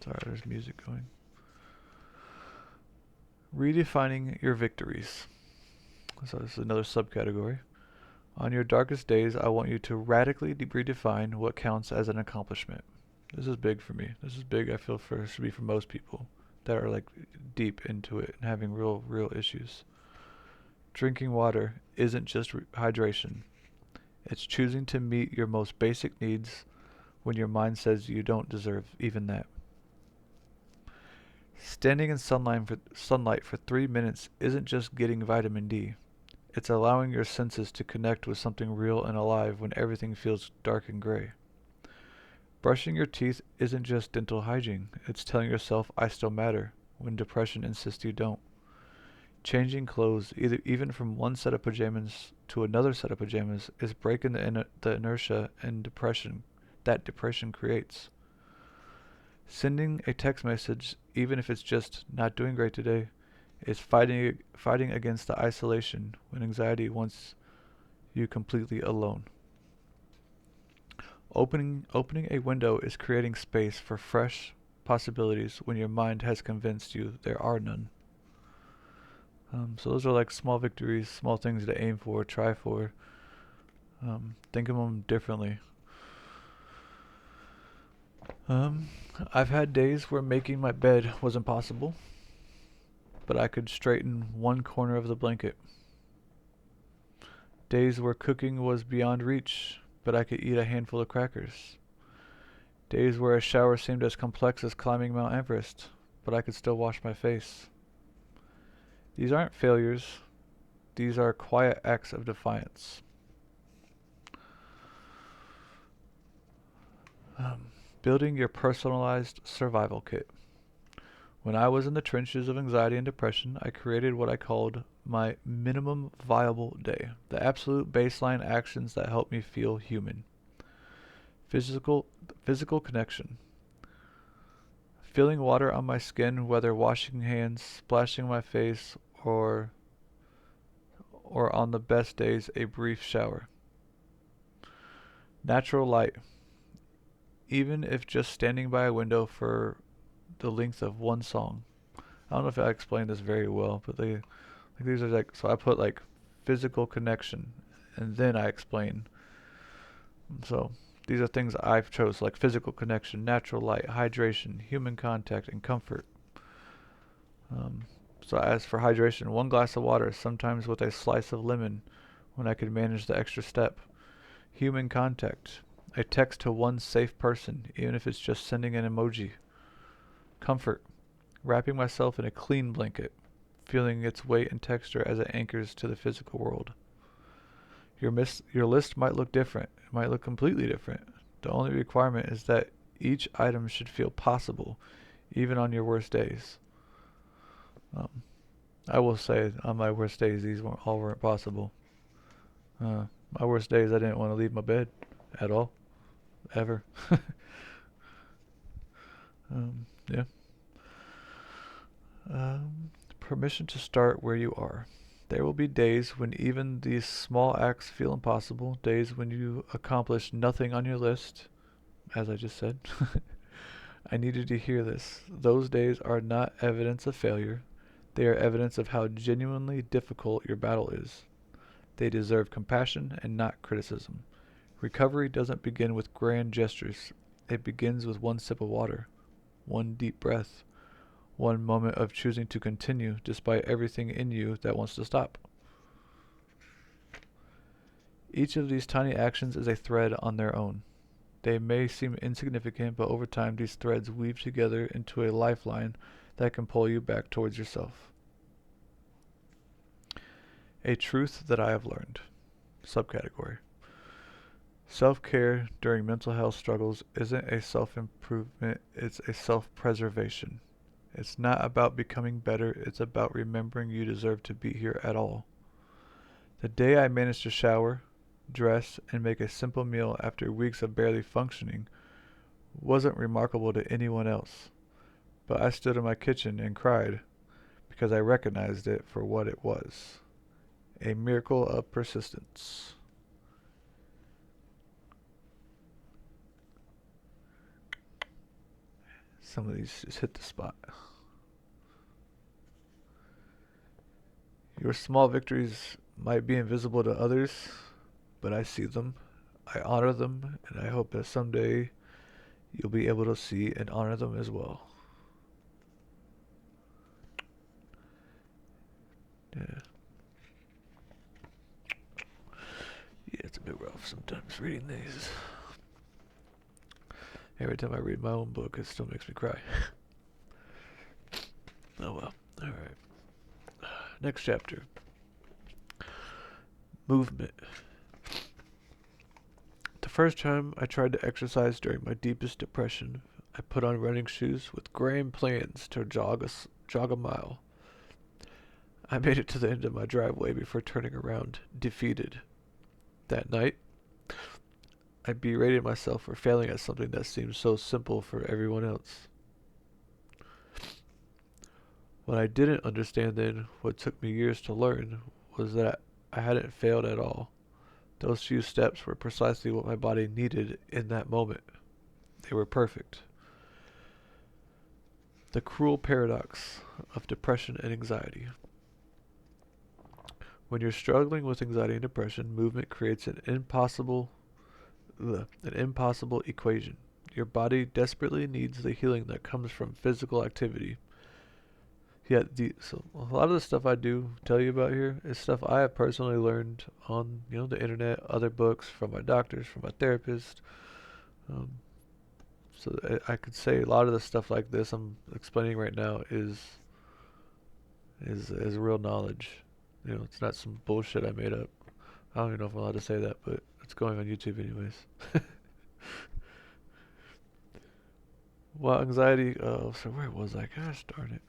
Sorry, there's music going. Redefining your victories. So this is another subcategory. On your darkest days, I want you to radically redefine what counts as an accomplishment. This is big for me. This is big, I feel, should be for most people that are like deep into it and having real issues. Drinking water isn't just hydration. It's choosing to meet your most basic needs when your mind says you don't deserve even that. Standing in sunlight for 3 minutes isn't just getting vitamin D. It's allowing your senses to connect with something real and alive when everything feels dark and gray. Brushing your teeth isn't just dental hygiene. It's telling yourself I still matter when depression insists you don't. Changing clothes, even from one set of pajamas to another set of pajamas, is breaking the inertia and depression creates. Sending a text message, even if it's just not doing great today, is fighting against the isolation when anxiety wants you completely alone. Opening a window is creating space for fresh possibilities when your mind has convinced you there are none. So those are like small victories, small things to aim for, try for. Think of them differently. I've had days where making my bed was impossible, but I could straighten one corner of the blanket. Days where cooking was beyond reach, but I could eat a handful of crackers. Days where a shower seemed as complex as climbing Mount Everest, but I could still wash my face. These aren't failures, these are quiet acts of defiance. Building your personalized survival kit. When I was in the trenches of anxiety and depression, I created what I called my minimum viable day, the absolute baseline actions that help me feel human. Physical connection. Feeling water on my skin, whether washing hands, splashing my face, or on the best days, a brief shower. Natural light. Even if just standing by a window for the length of one song. I don't know if I explained this very well, but these are like, so I put like physical connection and then I explain. So these are things I've chose, like physical connection, natural light, hydration, human contact, and comfort. So as for hydration, one glass of water, sometimes with a slice of lemon when I could manage the extra step. Human contact, a text to one safe person, even if it's just sending an emoji. Comfort, wrapping myself in a clean blanket, feeling its weight and texture as it anchors to the physical world. Your list might look different. It might look completely different. The only requirement is that each item should feel possible, even on your worst days. I will say, on my worst days, these weren't possible. My worst days, I didn't want to leave my bed at all, ever. Yeah. Permission to start where you are. There will be days when even these small acts feel impossible, days when you accomplish nothing on your list, as I just said. I needed to hear this. Those days are not evidence of failure. They are evidence of how genuinely difficult your battle is. They deserve compassion and not criticism. Recovery doesn't begin with grand gestures. It begins with one sip of water, one deep breath, one moment of choosing to continue despite everything in you that wants to stop. Each of these tiny actions is a thread on their own. They may seem insignificant, but over time these threads weave together into a lifeline that can pull you back towards yourself. A truth that I have learned. Subcategory. Self-care during mental health struggles isn't a self-improvement, it's a self-preservation. It's not about becoming better, it's about remembering you deserve to be here at all. The day I managed to shower, dress, and make a simple meal after weeks of barely functioning wasn't remarkable to anyone else, but I stood in my kitchen and cried because I recognized it for what it was. A miracle of persistence. Some of these just hit the spot. Your small victories might be invisible to others, but I see them, I honor them, and I hope that someday you'll be able to see and honor them as well. Yeah. Yeah, it's a bit rough sometimes reading these. Every time I read my own book, it still makes me cry. Oh well. Alright. Next chapter. Movement. The first time I tried to exercise during my deepest depression, I put on running shoes with grand plans to jog a mile. I made it to the end of my driveway before turning around, defeated. That night, I berated myself for failing at something that seemed so simple for everyone else. What I didn't understand then, what took me years to learn, was that I hadn't failed at all. Those few steps were precisely what my body needed in that moment. They were perfect. The cruel paradox of depression and anxiety. When you're struggling with anxiety and depression, movement creates an impossible equation. Your body desperately needs the healing that comes from physical activity. Yet, so a lot of the stuff I do tell you about here is stuff I have personally learned on, the internet, other books, from my doctors, from my therapist. Um, so I could say a lot of the stuff like this I'm explaining right now is real knowledge. It's not some bullshit I made up. I don't even know if I'm allowed to say that, but it's going on YouTube anyways. Well, anxiety, so where was I? Gosh darn it.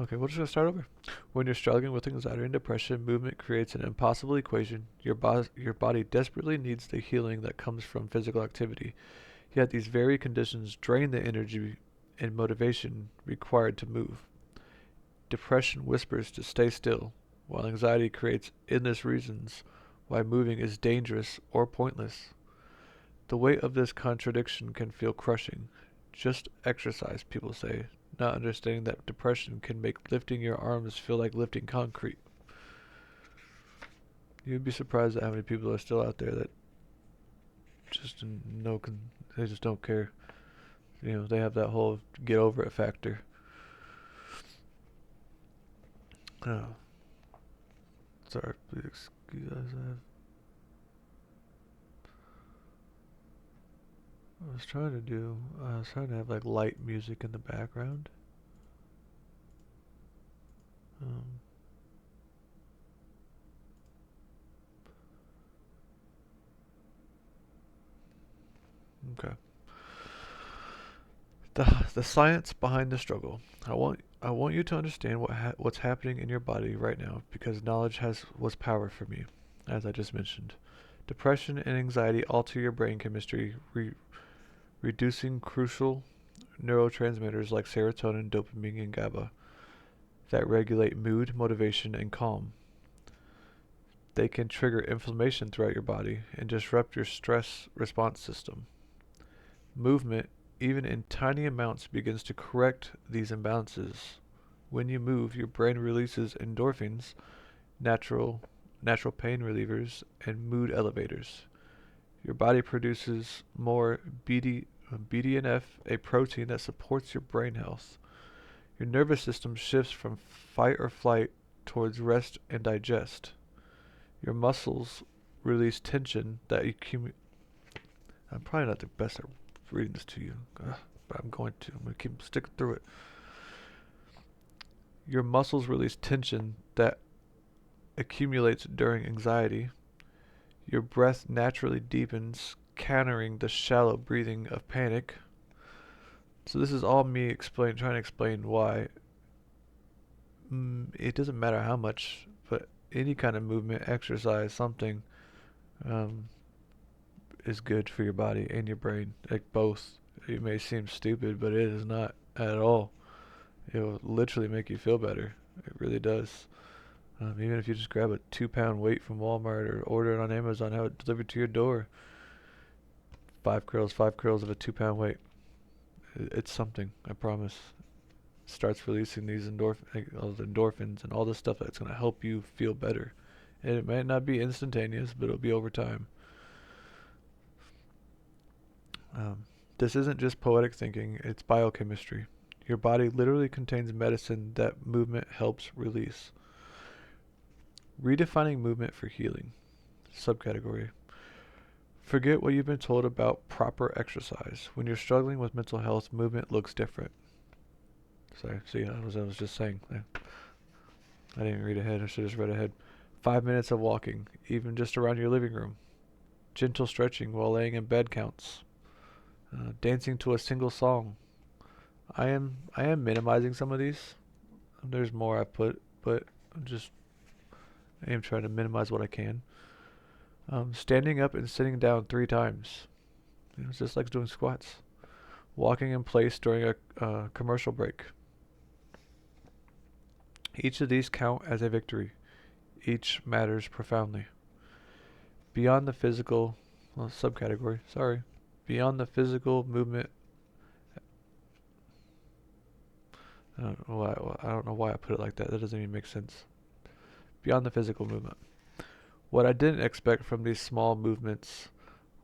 Okay, we're just going to start over. When you're struggling with anxiety and depression, movement creates an impossible equation. Your body desperately needs the healing that comes from physical activity. Yet these very conditions drain the energy and motivation required to move. Depression whispers to stay still, while anxiety creates endless reasons why moving is dangerous or pointless. The weight of this contradiction can feel crushing. Just exercise, people say, not understanding that depression can make lifting your arms feel like lifting concrete. You'd be surprised at how many people are still out there that just they just don't care. They have that whole get over it factor. Oh. Sorry, please excuse us. I was trying to have like light music in the background. Um, okay. The science behind the struggle. I want you to understand what's happening in your body right now, because knowledge was power for me, as I just mentioned. Depression and anxiety alter your brain chemistry, reducing crucial neurotransmitters like serotonin, dopamine, and GABA that regulate mood, motivation, and calm. They can trigger inflammation throughout your body and disrupt your stress response system. Movement, even in tiny amounts, begins to correct these imbalances. When you move, your brain releases endorphins, natural pain relievers, and mood elevators. Your body produces more BDNF, a protein that supports your brain health. Your nervous system shifts from fight or flight towards rest and digest. Your muscles release tension that accumulates. I'm probably not the best at reading this to you, but I'm going to. I'm going to keep sticking through it. Your muscles release tension that accumulates during anxiety. Your breath naturally deepens, countering the shallow breathing of panic. So this is all me trying to explain why it doesn't matter how much, but any kind of movement, exercise, something um, is good for your body and your brain. Like both. It may seem stupid, but it is not at all. It will literally make you feel better. It really does. Even if you just grab a 2 pound weight from Walmart or order it on Amazon, have it delivered to your door. 5 curls of a 2 pound weight. It's something, I promise. It starts releasing these endorphins and all this stuff that's going to help you feel better. And it might not be instantaneous, but it'll be over time. This isn't just poetic thinking, it's biochemistry. Your body literally contains medicine that movement helps release. Redefining movement for healing. Subcategory. Forget what you've been told about proper exercise. When you're struggling with mental health, movement looks different. Sorry, see, I was just saying. I didn't read ahead, I should have just read ahead. 5 minutes of walking, even just around your living room. Gentle stretching while laying in bed counts. Dancing to a single song. I am minimizing some of these. There's more I put, but I am trying to minimize what I can. Standing up and sitting down 3 times. It's just like doing squats. Walking in place during a commercial break. Each of these count as a victory. Each matters profoundly. Beyond the physical, subcategory, sorry. Beyond the physical movement. I don't know why I put it like that. That doesn't even make sense. Beyond the physical movement. What I didn't expect from these small movements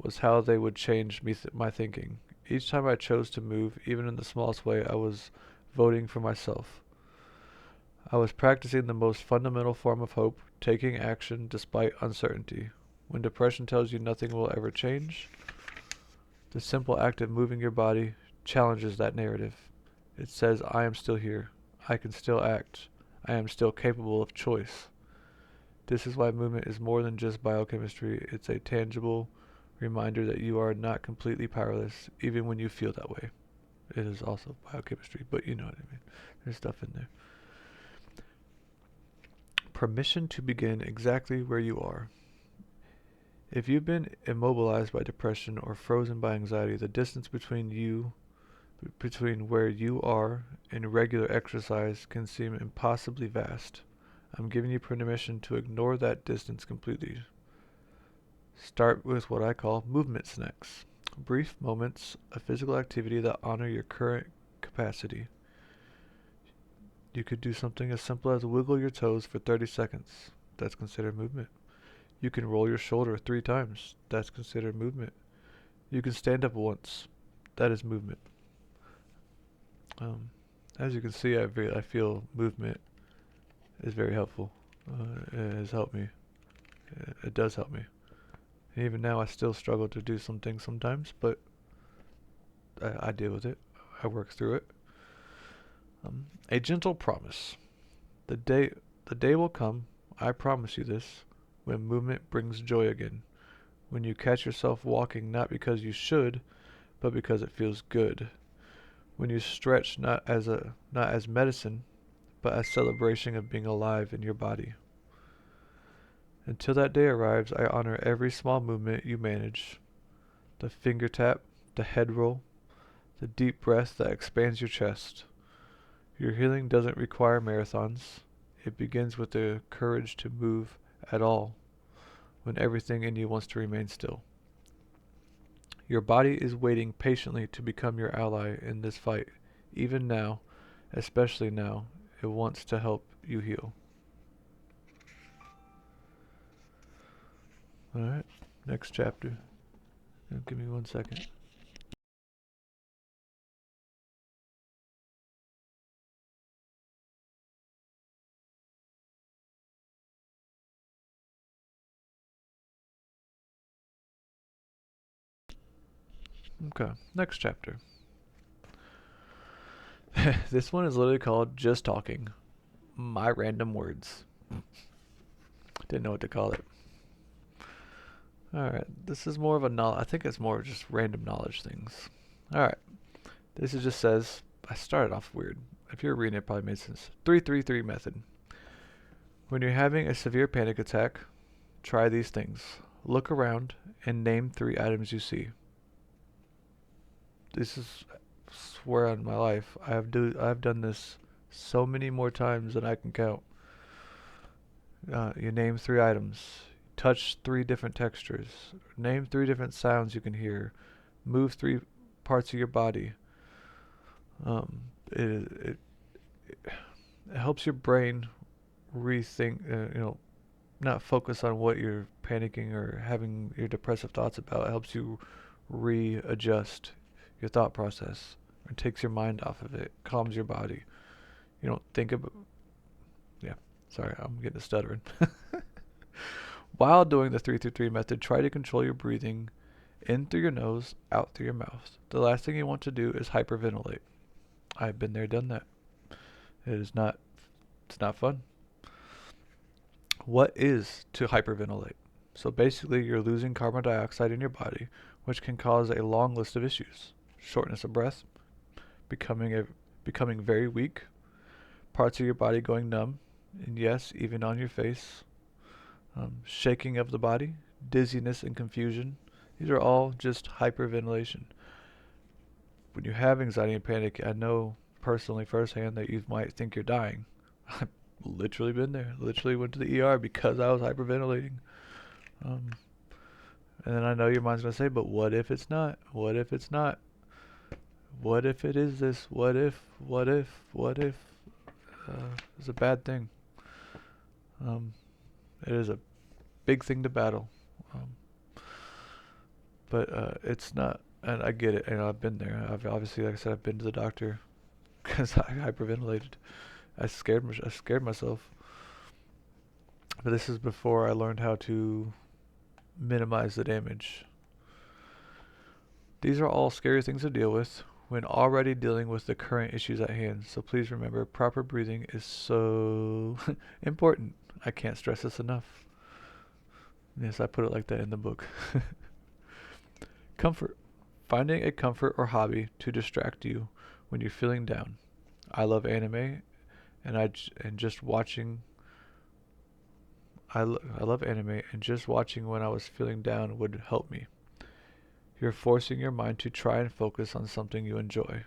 was how they would change my thinking. Each time I chose to move, even in the smallest way, I was voting for myself. I was practicing the most fundamental form of hope, taking action despite uncertainty. When depression tells you nothing will ever change, the simple act of moving your body challenges that narrative. It says, I am still here. I can still act. I am still capable of choice. This is why movement is more than just biochemistry. It's a tangible reminder that you are not completely powerless, even when you feel that way. It is also biochemistry, but you know what I mean. There's stuff in there. Permission to begin exactly where you are. If you've been immobilized by depression or frozen by anxiety, the distance between where you are and regular exercise can seem impossibly vast. I'm giving you permission to ignore that distance completely. Start with what I call movement snacks. Brief moments of physical activity that honor your current capacity. You could do something as simple as wiggle your toes for 30 seconds. That's considered movement. You can roll your shoulder 3 times. That's considered movement. You can stand up once. That is movement. As you can see, I feel movement is very helpful. It has helped me. It does help me. And even now, I still struggle to do some things sometimes, but I deal with it. I work through it. A gentle promise. The day will come, I promise you this, when movement brings joy again. When you catch yourself walking not because you should, but because it feels good. When you stretch not as medicine, but as celebration of being alive in your body. Until that day arrives, I honor every small movement you manage. The finger tap, the head roll, the deep breath that expands your chest. Your healing doesn't require marathons. It begins with the courage to move at all when everything in you wants to remain still. Your body is waiting patiently to become your ally in this fight. Even now, especially now, it wants to help you heal. Alright, next chapter. Give me 1 second. Okay, next chapter. This one is literally called Just Talking. My Random Words. Didn't know what to call it. Alright, this is more of a knowledge. I think it's more just random knowledge things. Alright, this is just says, I started off weird. If you're reading it, it probably made sense. 333 method. When you're having a severe panic attack, try these things. Look around and name 3 items you see. This is, I swear on my life, I've done this so many more times than I can count. You name 3 items. Touch 3 different textures. Name 3 different sounds you can hear. Move 3 parts of your body. Um, it, it helps your brain rethink, not focus on what you're panicking or having your depressive thoughts about. It helps you readjust your thought process. It takes your mind off of it, calms your body. You don't think about, yeah, sorry, I'm getting stuttering. While doing the 333 method, try to control your breathing in through your nose, out through your mouth. The last thing you want to do is hyperventilate. I've been there, done that. It's not fun. What is to hyperventilate? So basically, you're losing carbon dioxide in your body, which can cause a long list of issues. Shortness of breath, becoming very weak, parts of your body going numb, and yes, even on your face, shaking of the body, dizziness and confusion. These are all just hyperventilation. When you have anxiety and panic, I know personally firsthand that you might think you're dying. I've literally been there. Literally went to the ER because I was hyperventilating. Um, and then I know your mind's going to say, but what if it's not? What if it's not? What if it is this? What if? What if? What if? It's a bad thing. It is a big thing to battle. Um, but it's not, and I get it. I've been there. I've obviously, like I said, I've been to the doctor because I hyperventilated. I scared myself. But this is before I learned how to minimize the damage. These are all scary things to deal with when already dealing with the current issues at hand. So please remember, proper breathing is so important. I can't stress this enough. Yes, I put it like that in the book. Comfort. Finding a comfort or hobby to distract you when you're feeling down. I love anime, and just watching. I love anime, and just watching when I was feeling down would help me. You're forcing your mind to try and focus on something you enjoy.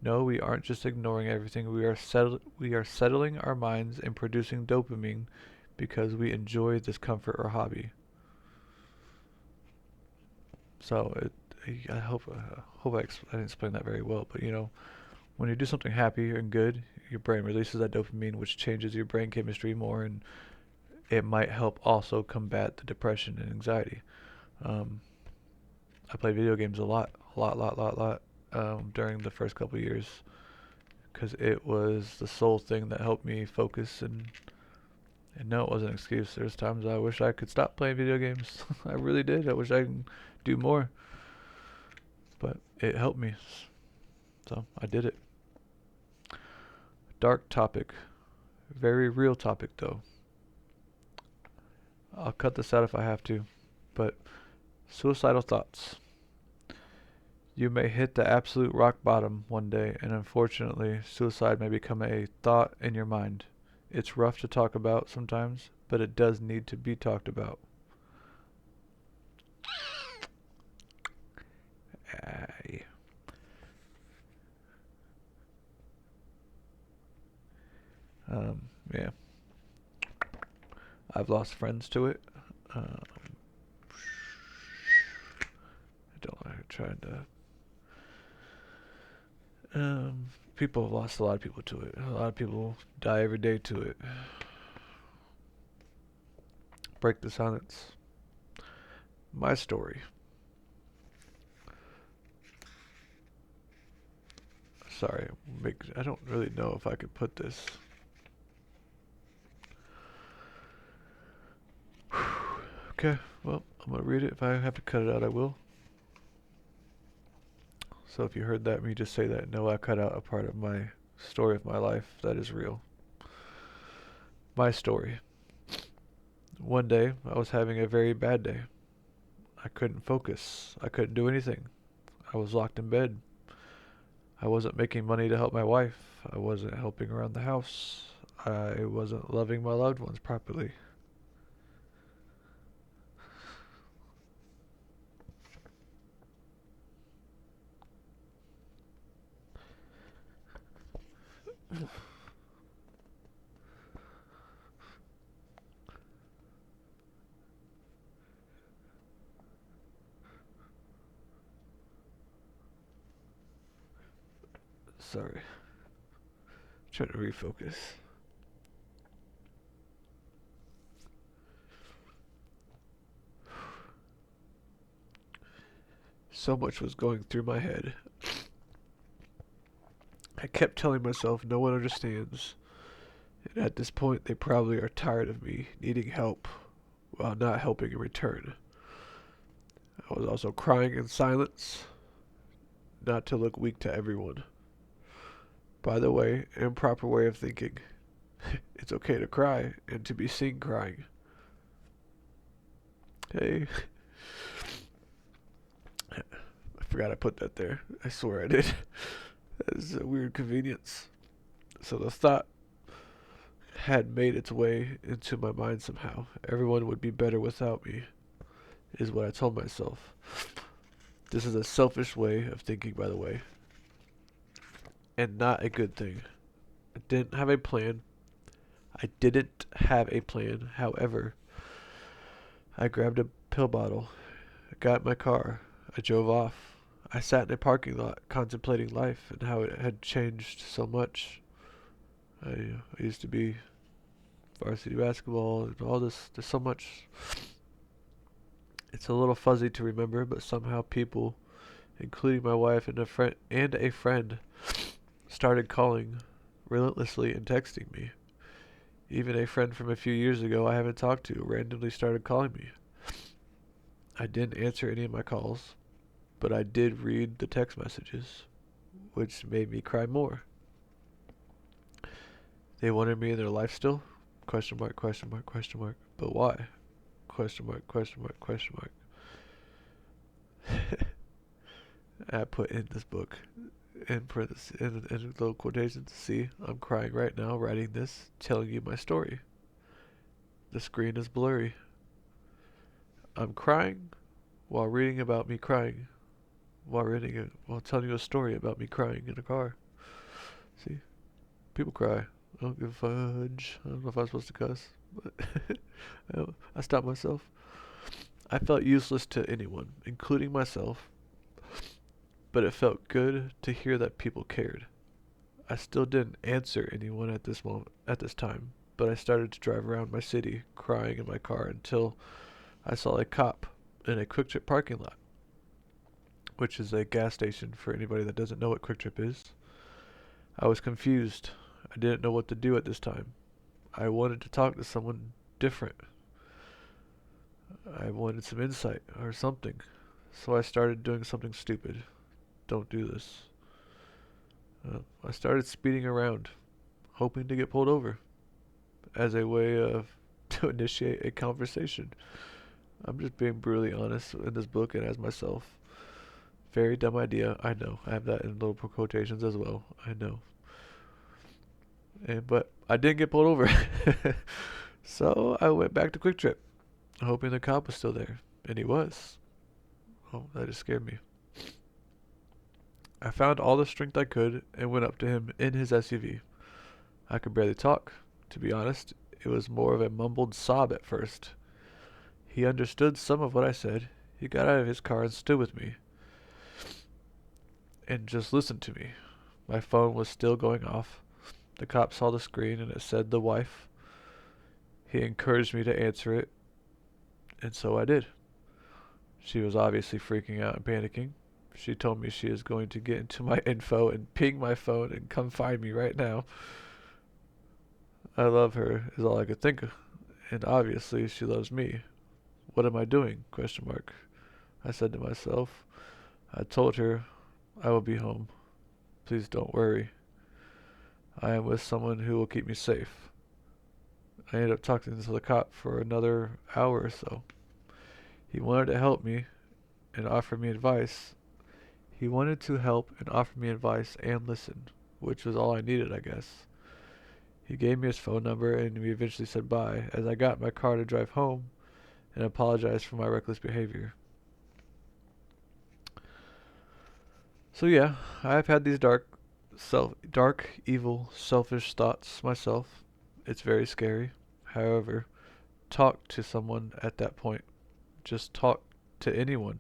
No, we aren't just ignoring everything. We are settling our minds and producing dopamine because we enjoy this comfort or hobby. So I hope I didn't explain that very well. But when you do something happy and good, your brain releases that dopamine, which changes your brain chemistry more, and it might help also combat the depression and anxiety. Um, I played video games a lot, during the first couple of years because it was the sole thing that helped me focus. And no, it wasn't an excuse. There's times I wish I could stop playing video games. I really did. I wish I could do more, but it helped me, so I did it. Dark topic, very real topic though. I'll cut this out if I have to, but suicidal thoughts. You may hit the absolute rock bottom one day, and unfortunately, suicide may become a thought in your mind. It's rough to talk about sometimes, but it does need to be talked about. Aye. Yeah, I've lost friends to it. Um, I don't like trying to. People have lost a lot of people to it. A lot of people die every day to it. Break the silence. My story. Sorry, I don't really know if I could put this. Okay, well, I'm gonna read it. If I have to cut it out, I will. So if you heard that, me just say that, no, I cut out a part of my story of my life that is real. My story. One day, I was having a very bad day. I couldn't focus. I couldn't do anything. I was locked in bed. I wasn't making money to help my wife. I wasn't helping around the house. I wasn't loving my loved ones properly. Sorry. Trying to refocus. So much was going through my head. I kept telling myself no one understands. And at this point, they probably are tired of me needing help while not helping in return. I was also crying in silence, not to look weak to everyone. By the way, improper way of thinking. It's okay to cry and to be seen crying. Hey, I forgot I put that there. I swear I did. That's a weird convenience. So the thought had made its way into my mind somehow. Everyone would be better without me, is what I told myself. This is a selfish way of thinking, by the way, and not a good thing. I didn't have a plan. I didn't have a plan. However, I grabbed a pill bottle, I got in my car, I drove off. I sat in a parking lot contemplating life and how it had changed so much. I used to be varsity basketball and all this. There's so much. It's a little fuzzy to remember, but somehow people, including my wife and a friend, started calling relentlessly and texting me. Even a friend from a few years ago I haven't talked to randomly started calling me. I didn't answer any of my calls, but I did read the text messages, which made me cry more. They wanted me in their life still? Question mark, question mark, question mark. But why? Question mark, question mark, question mark. I put in this book in parentheses, in little quotations. See, I'm crying right now, writing this, telling you my story. The screen is blurry. I'm crying while reading about me crying, while telling you a story about me crying in a car. See, people cry. I don't give a fudge. I don't know if I'm supposed to cuss, but I stopped myself. I felt useless to anyone, including myself, but it felt good to hear that people cared. I still didn't answer anyone at this time, but I started to drive around my city, crying in my car until I saw a cop in a Quick Trip parking lot, which is a gas station for anybody that doesn't know what Quick Trip is. I was confused. I didn't know what to do at this time. I wanted to talk to someone different. I wanted some insight or something. So I started doing something stupid. Don't do this. I started speeding around, hoping to get pulled over as a way of to initiate a conversation. I'm just being brutally honest in this book and as myself. Very dumb idea, I know. I have that in little quotations as well. I know. But I didn't get pulled over. So I went back to Quick Trip, hoping the cop was still there. And he was. Oh, that just scared me. I found all the strength I could and went up to him in his SUV. I could barely talk, to be honest. It was more of a mumbled sob at first. He understood some of what I said. He got out of his car and stood with me and just listened to me. My phone was still going off. The cop saw the screen and it said the wife. He encouraged me to answer it, and so I did. She was obviously freaking out and panicking. She told me she is going to get into my info and ping my phone and come find me right now. I love her is all I could think of, and obviously she loves me. What am I doing? Question mark. I said to myself. I told her I will be home. Please don't worry. I am with someone who will keep me safe. I ended up talking to the cop for another hour or so. He wanted to help me and offer me advice. He wanted to help and offer me advice and listen, which was all I needed, I guess. He gave me his phone number and we eventually said bye as I got in my car to drive home and apologized for my reckless behavior. So yeah, I've had these dark, evil, selfish thoughts myself. It's very scary. However, talk to someone at that point. Just talk to anyone.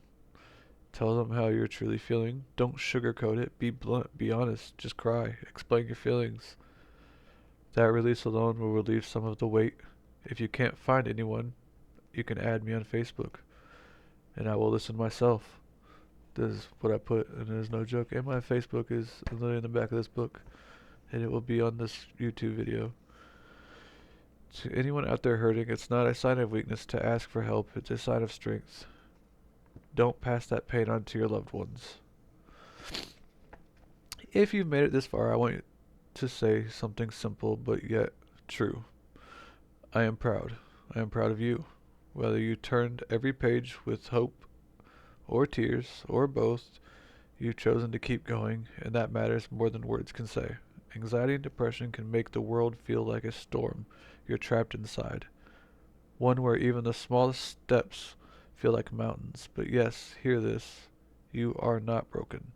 Tell them how you're truly feeling. Don't sugarcoat it. Be blunt. Be honest. Just cry. Explain your feelings. That release alone will relieve some of the weight. If you can't find anyone, you can add me on Facebook, and I will listen myself. This is what I put, and there's no joke. And my Facebook is literally in the back of this book, and it will be on this YouTube video. To anyone out there hurting, it's not a sign of weakness to ask for help. It's a sign of strength. Don't pass that pain on to your loved ones. If you've made it this far, I want you to say something simple but yet true. I am proud. I am proud of you. Whether you turned every page with hope or tears or both, you've chosen to keep going, and that matters more than words can say. Anxiety and depression can make the world feel like a storm you're trapped inside, one where even the smallest steps feel like mountains. But yes, hear this. You are not broken.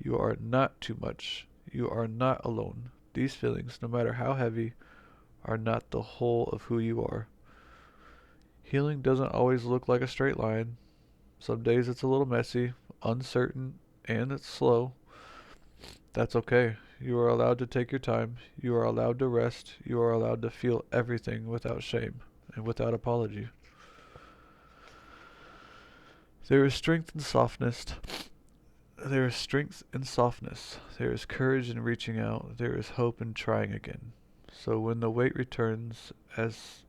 You are not too much. You are not alone. These feelings, no matter how heavy, are not the whole of who you are. Healing doesn't always look like a straight line. Some days it's a little messy, uncertain, and it's slow. That's okay. You are allowed to take your time. You are allowed to rest. You are allowed to feel everything without shame and without apology. There is strength in softness. There is strength in softness. There is courage in reaching out. There is hope in trying again. So when the weight returns, as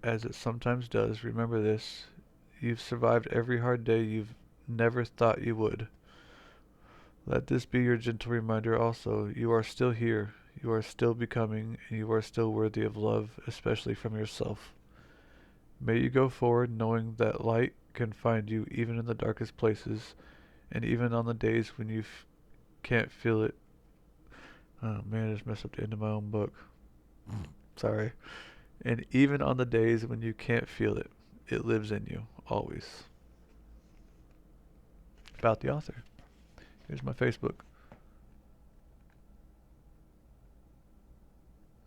it sometimes does, remember this. You've survived every hard day you've never thought you would. Let this be your gentle reminder also. You are still here. You are still becoming, and you are still worthy of love, especially from yourself. May you go forward knowing that light can find you even in the darkest places, and even on the days when you can't feel it. Oh man, I just messed up the end of my own book. Sorry. And even on the days when you can't feel it, it lives in you, always. About the author. Here's my Facebook.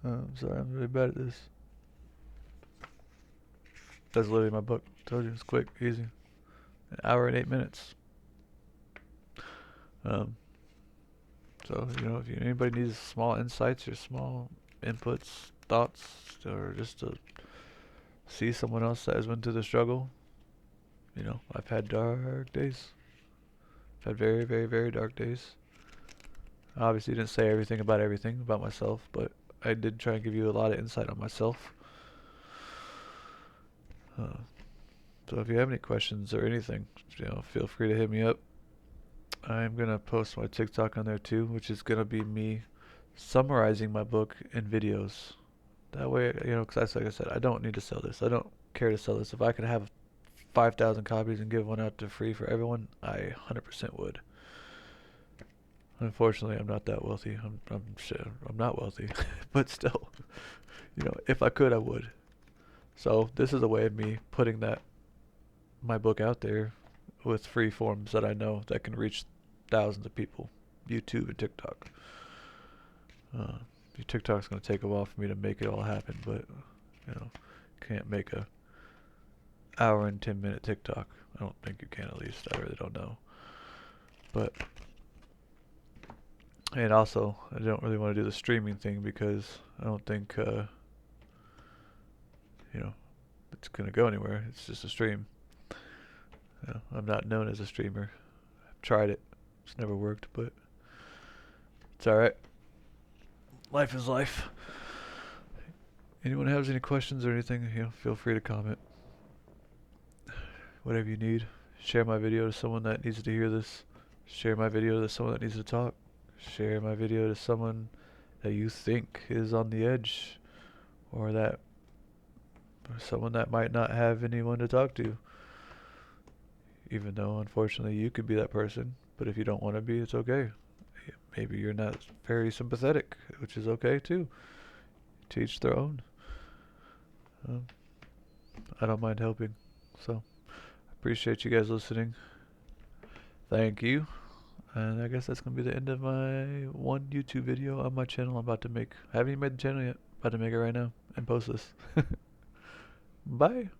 I'm sorry, I'm really bad at this. That's literally my book. Told you, it's quick, easy. An hour and 8 minutes. So, if anybody needs small insights or small inputs, thoughts, or just to see someone else that has been through the struggle, I've had dark days. I've had very, very, very dark days. I obviously didn't say everything about myself, but I did try and give you a lot of insight on myself. So if you have any questions or anything, feel free to hit me up. I'm going to post my TikTok on there too, which is going to be me summarizing my book in videos. That way, because like I said, I don't need to sell this. I don't care to sell this. If I could have 5,000 copies and give one out to free for everyone, I 100% would. Unfortunately, I'm not that wealthy. I'm not wealthy, but still, if I could, I would. So this is a way of me putting my book out there with free forms that I know that can reach thousands of people, YouTube and TikTok. TikTok's gonna take a while for me to make it all happen, but you know, can't make a hour and 10-minute TikTok. I don't think you can, at least. I really don't know. But and also, I don't really want to do the streaming thing because I don't think you know, it's gonna go anywhere. It's just a stream. You know, I'm not known as a streamer. I've tried it. It's never worked, but it's alright. Life is life. Anyone has any questions or anything, you know, feel free to comment. Whatever you need. Share my video to someone that needs to hear this. Share my video to someone that needs to talk. Share my video to someone that you think is on the edge, or someone that might not have anyone to talk to. Even though, unfortunately, you could be that person. But if you don't want to be, it's okay. Maybe you're not very sympathetic, which is okay too. To each their own. I don't mind helping. So, appreciate you guys listening. Thank you. And I guess that's going to be the end of my one YouTube video on my channel I'm about to make. I haven't even made the channel yet. About to make it right now and post this. Bye.